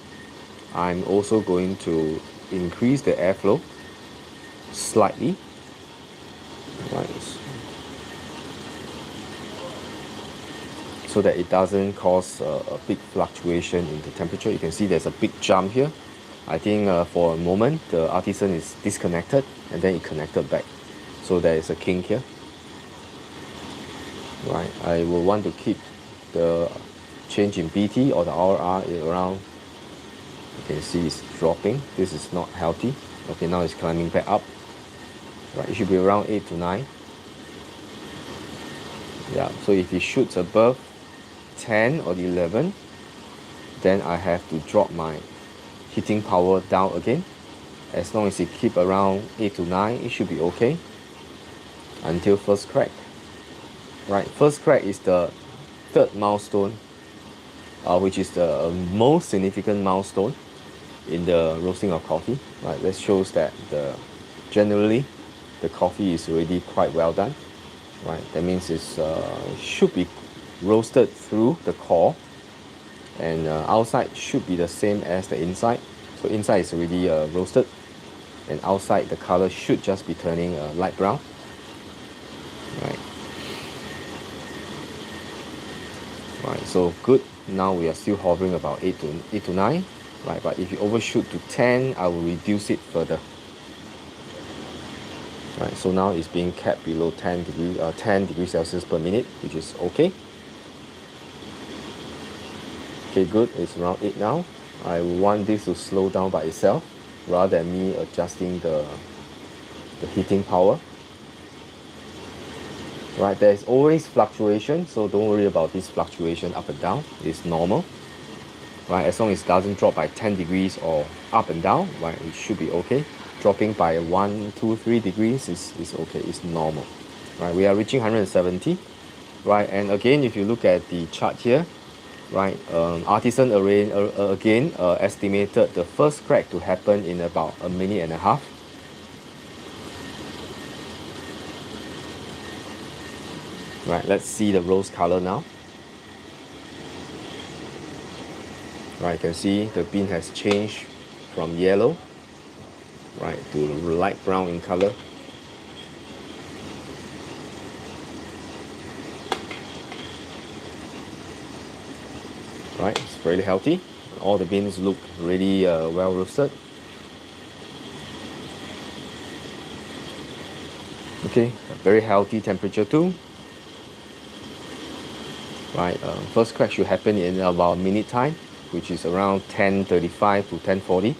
I'm also going to increase the airflow slightly. Right, so that it doesn't cause a big fluctuation in the temperature. You can see there's a big jump here. I think for a moment the artisan is disconnected and then it connected back. So there is a kink here. Right, I will want to keep the change in BT or the RR around. You can see it's dropping. This is not healthy. Okay, now it's climbing back up. Right, it should be around 8 to 9. Yeah, so if it shoots above 10 or 11, then I have to drop my heating power down again. As long as it keep around 8 to 9, it should be okay until first crack. Right, first crack is the third milestone, which is the most significant milestone in the roasting of coffee. Right, that shows that generally the coffee is already quite well done. Right, that means it should be roasted through the core, and outside should be the same as the inside. So inside is already roasted, and outside the color should just be turning light brown. Right. Right, so good. Now we are still hovering about 8 to 9. Right, but if you overshoot to 10, I will reduce it further. Right, so now it's being kept below 10 degrees Celsius per minute, which is okay. Okay, good. It's around 8 now. I want this to slow down by itself rather than me adjusting the heating power. Right, there's always fluctuation, so don't worry about this fluctuation up and down. It's normal. Right, as long as it doesn't drop by 10 degrees or up and down, right, it should be okay. Dropping by 1, 2, 3 degrees is okay, it's normal. Right, we are reaching 170. Right, and again, if you look at the chart here, right, artisan again estimated the first crack to happen in about 1.5 minutes. Right, let's see the rose color now. Right, you can see the bean has changed from yellow, right, to light brown in color. Right, it's really healthy. All the beans look really well roasted. Okay, a very healthy temperature too. Right, first crack should happen in about a minute time, which is around 10:35 to 10:40.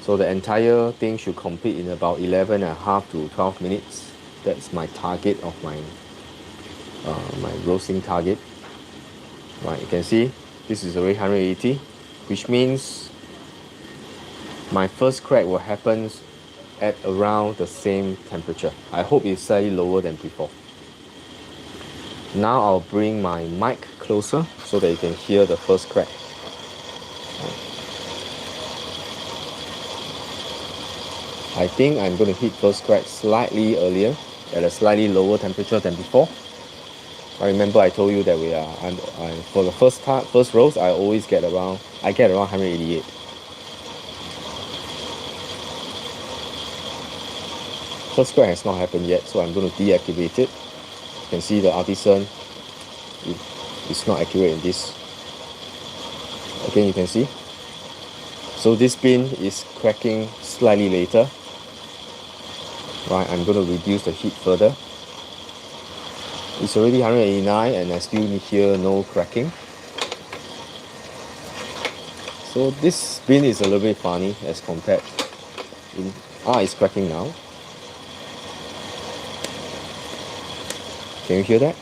So the entire thing should complete in about 11.5 to 12 minutes. That's my target of my roasting target. Right, you can see this is already 180, which means my first crack will happen at around the same temperature. I hope it's slightly lower than before. Now I'll bring my mic closer so that you can hear the first crack. I think I'm going to hit first crack slightly earlier at a slightly lower temperature than before. I remember I told you that for the first roast I always get around 188. First crack has not happened yet, so I'm going to deactivate it. You can see the artisan is not accurate in this. Again, you can see. So this bean is cracking slightly later. Right, I'm going to reduce the heat further. It's already 189 and I still hear no cracking. So this bean is a little bit funny as compared in, it's cracking now. Can you hear that?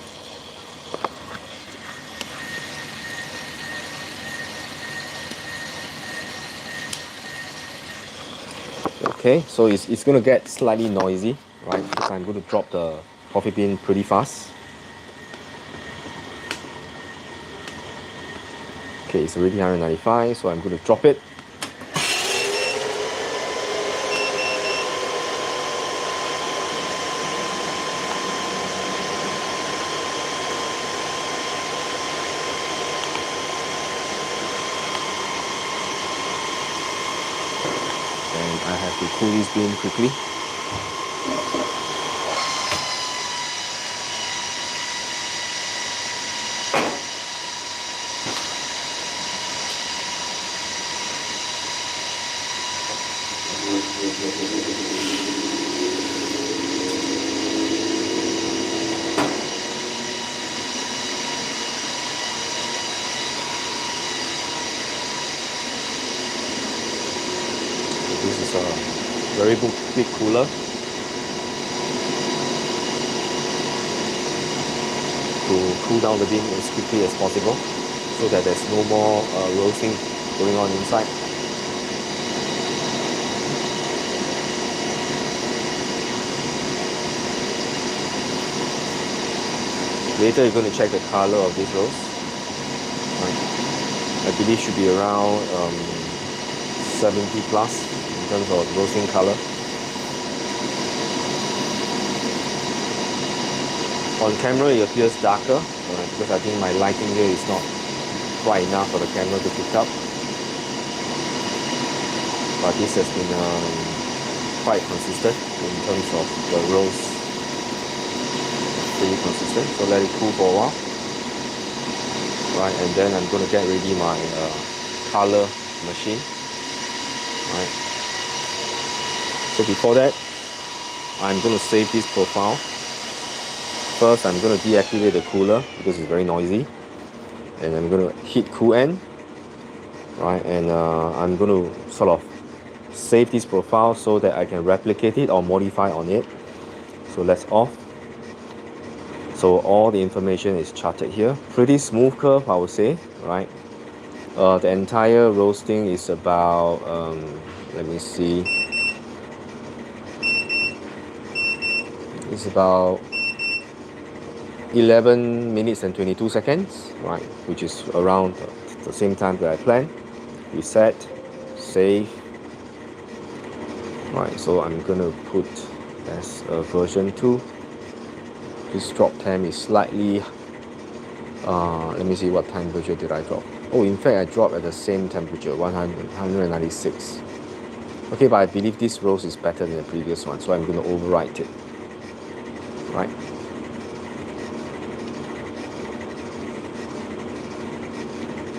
Okay, so it's going to get slightly noisy, right? Because I'm going to drop the coffee bean pretty fast. Okay, it's already 195, so I'm going to drop it. And I have to cool this bean quickly. This is a very big cooler. To cool down the bean as quickly as possible so that there's no more roasting going on inside. Later you're going to check the color of this roast. Right. I believe should be around 70 plus in terms of roasting color. On camera it appears darker because I think my lighting here is not bright enough for the camera to pick up. But this has been quite consistent in terms of the roast. Pretty consistent, so let it cool for a while. Right, and then I'm going to get ready my color machine. Right. So before that, I'm going to save this profile. First, I'm going to deactivate the cooler because it's very noisy, and I'm going to hit cool end, right? And I'm going to sort of save this profile so that I can replicate it or modify on it. So let's off. So all the information is charted here. Pretty smooth curve, I would say, right? The entire roasting is about, let me see, it's about 11 minutes and 22 seconds, right? Which is around the same time that I planned. Reset, save. Right, so I'm gonna put as version 2. This drop time is slightly, let me see what temperature did I drop. Oh, in fact, I dropped at the same temperature, 196. Okay, but I believe this roast is better than the previous one, so I'm going to overwrite it. Right?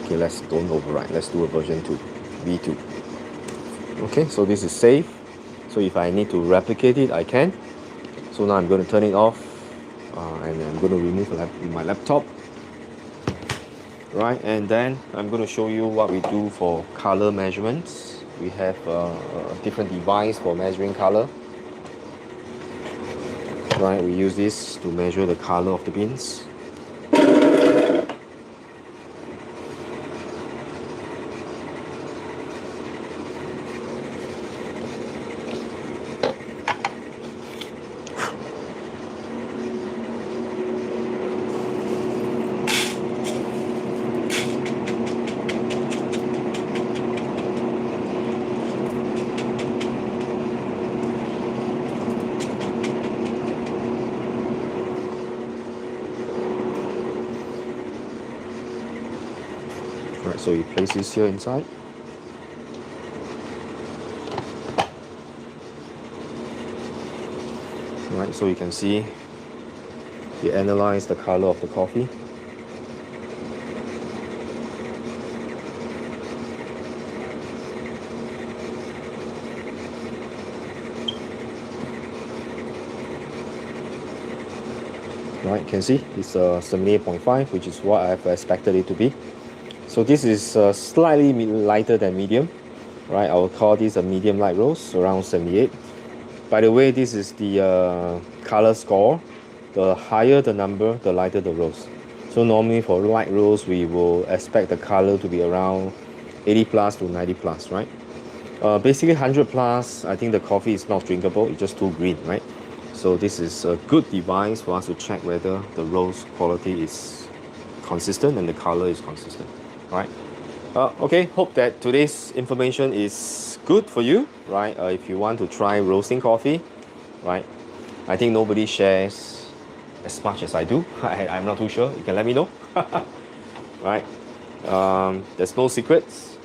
Okay, don't overwrite. Let's do a version 2, V2. Okay, so this is safe. So if I need to replicate it, I can. So now I'm going to turn it off, and I'm going to remove my laptop. Right, and then I'm going to show you what we do for color measurements. We have a different device for measuring color. Right, we use this to measure the color of the beans. Right, so you place this here inside. Right, so you can see you analyze the color of the coffee. Right, you can see it's 78.5, which is what I've expected it to be. So this is slightly lighter than medium, right? I will call this a medium light roast, around 78. By the way, this is the color score. The higher the number, the lighter the roast. So normally for light roast, we will expect the color to be around 80 plus to 90 plus, right? Basically 100 plus, I think the coffee is not drinkable, it's just too green, right? So this is a good device for us to check whether the roast quality is consistent and the color is consistent, right? Okay, hope that today's information is good for you, right? If you want to try roasting coffee, right? I think nobody shares as much as I do. I'm not too sure. You can let me know, right? There's no secrets,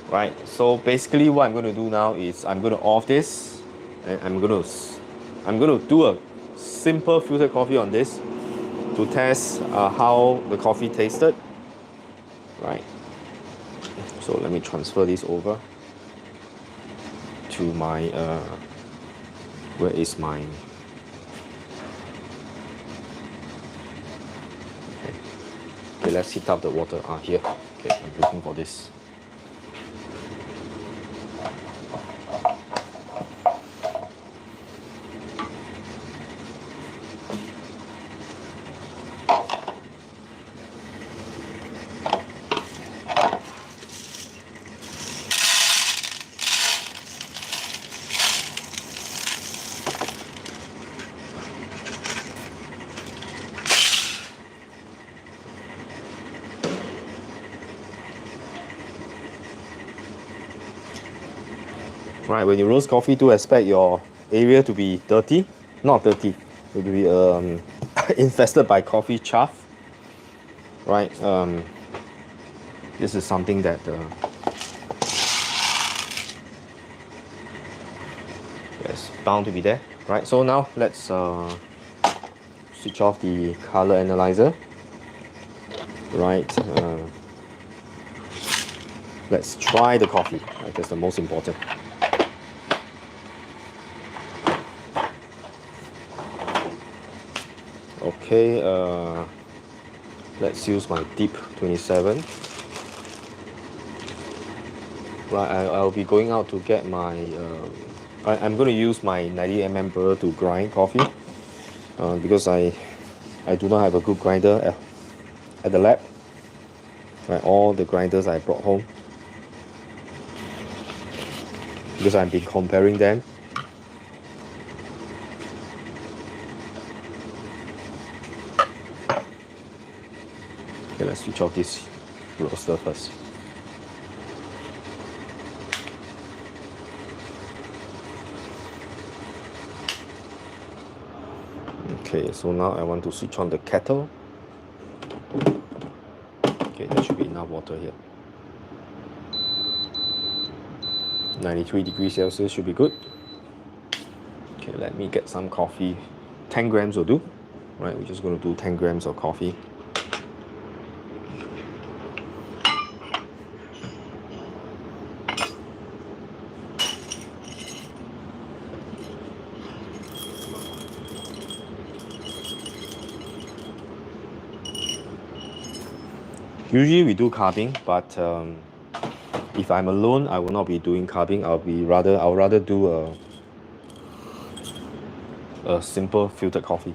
right? So basically, what I'm going to do now is I'm going to off this, and I'm going to do a simple filtered coffee on this to test how the coffee tasted, right? So let me transfer this over to my where is my okay, let's heat up the water here. Okay, I'm looking for this. Right, when you roast coffee, do expect your area to be dirty, not dirty, to be infested by coffee chaff. Right, this is something that is bound to be there. Right, so now let's switch off the color analyzer. Right, let's try the coffee. Right, that's the most important. Okay, let's use my deep 27. Right, I'll be going out to get my I'm going to use my 90 burr to grind coffee because I do not have a good grinder at the lab. Right, all the grinders I brought home because I've been comparing them. Okay, let's switch off this roaster first. Okay, so now I want to switch on the kettle. Okay, there should be enough water here. 93 degrees Celsius should be good. Okay, let me get some coffee. 10 grams will do. Right, we're just going to do 10 grams of coffee. Usually we do carving, but if I'm alone, I will not be doing carving. I'll rather do a simple filtered coffee.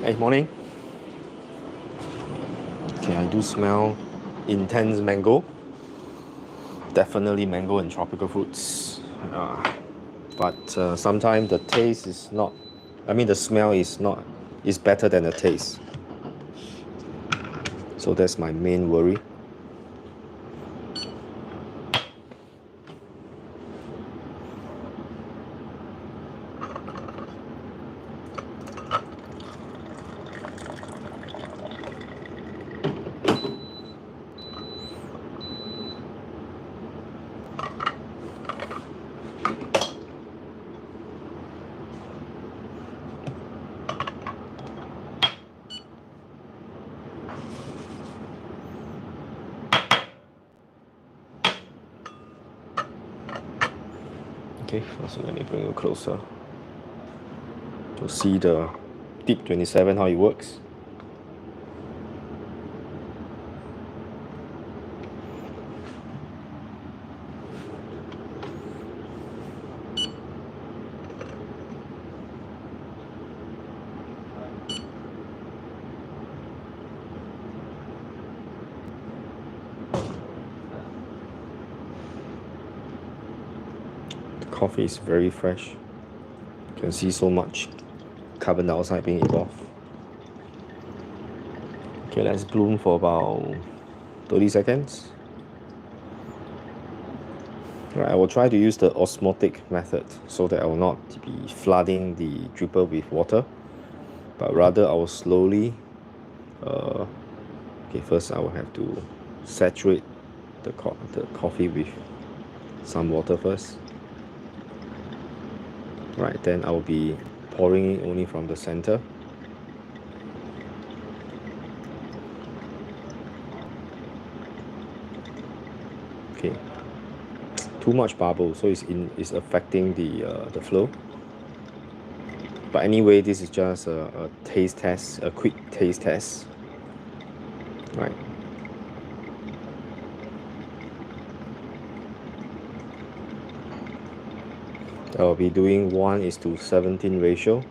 Hey, morning. Okay, I do smell intense mango. Definitely mango and tropical fruits. But sometimes the taste is not, the smell is better than the taste. So that's my main worry. Okay, so let me bring you closer to see the Deep 27, how it works. Coffee is very fresh. You can see so much carbon dioxide being evolved. Okay, let's bloom for about 30 seconds. Right, I will try to use the osmotic method so that I will not be flooding the dripper with water, but rather I will slowly okay, first I will have to saturate the coffee with some water first. Right, then I will be pouring it only from the center. Okay, too much bubble, so it's affecting the flow. But anyway, this is just a taste test, a quick taste test. Right. I'll be doing 1:17 ratio.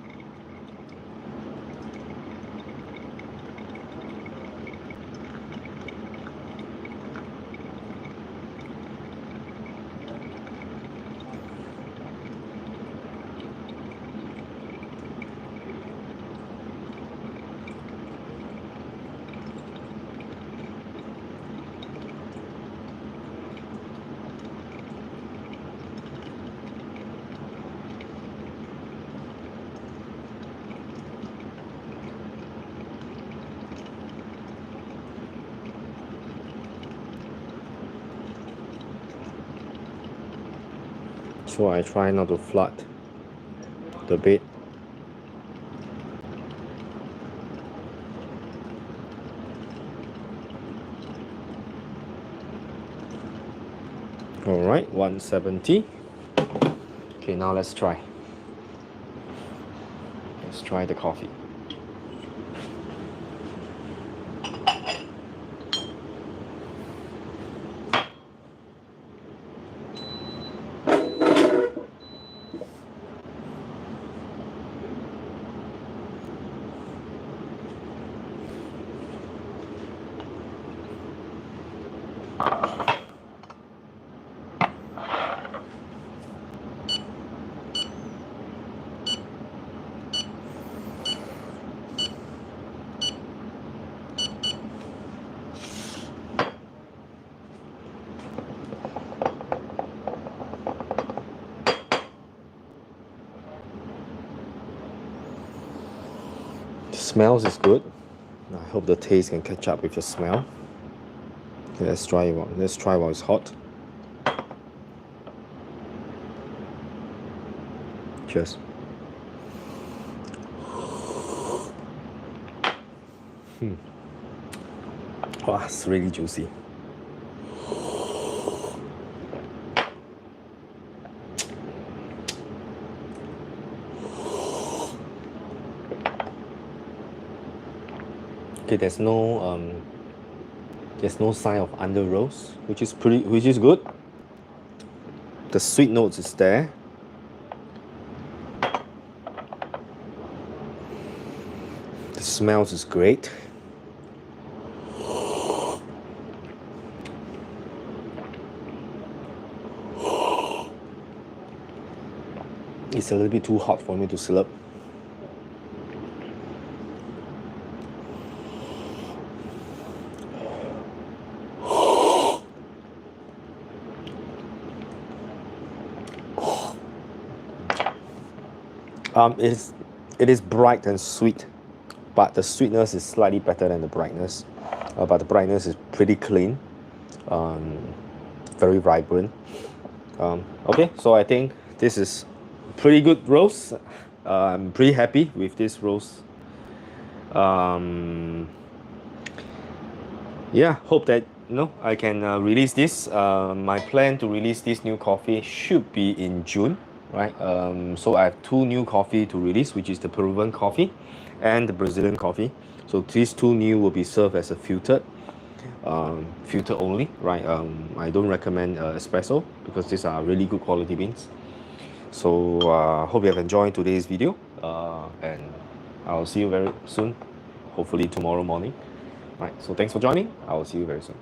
So I try not to flood the bed. Alright, 170. Okay, now let's try. Let's try the coffee. Smells is good. I hope the taste can catch up with the smell. Okay, let's try while it's hot. Cheers. Wow, it's really juicy. Okay, there's no sign of under roast, which is good. The sweet notes is there. The smells is great. It's a little bit too hot for me to slurp. It is bright and sweet, but the sweetness is slightly better than the brightness. But the brightness is pretty clean, very vibrant. Okay, so I think this is pretty good roast. I'm pretty happy with this roast. Yeah, hope that I can release this. My plan to release this new coffee should be in June. right? So I have two new coffee to release, which is the Peruvian coffee and the Brazilian coffee. So these two new will be served as a filter only, right? I don't recommend espresso because these are really good quality beans. So hope you have enjoyed today's video, and I'll see you very soon, hopefully tomorrow morning. Right, so thanks for joining. I'll see you very soon.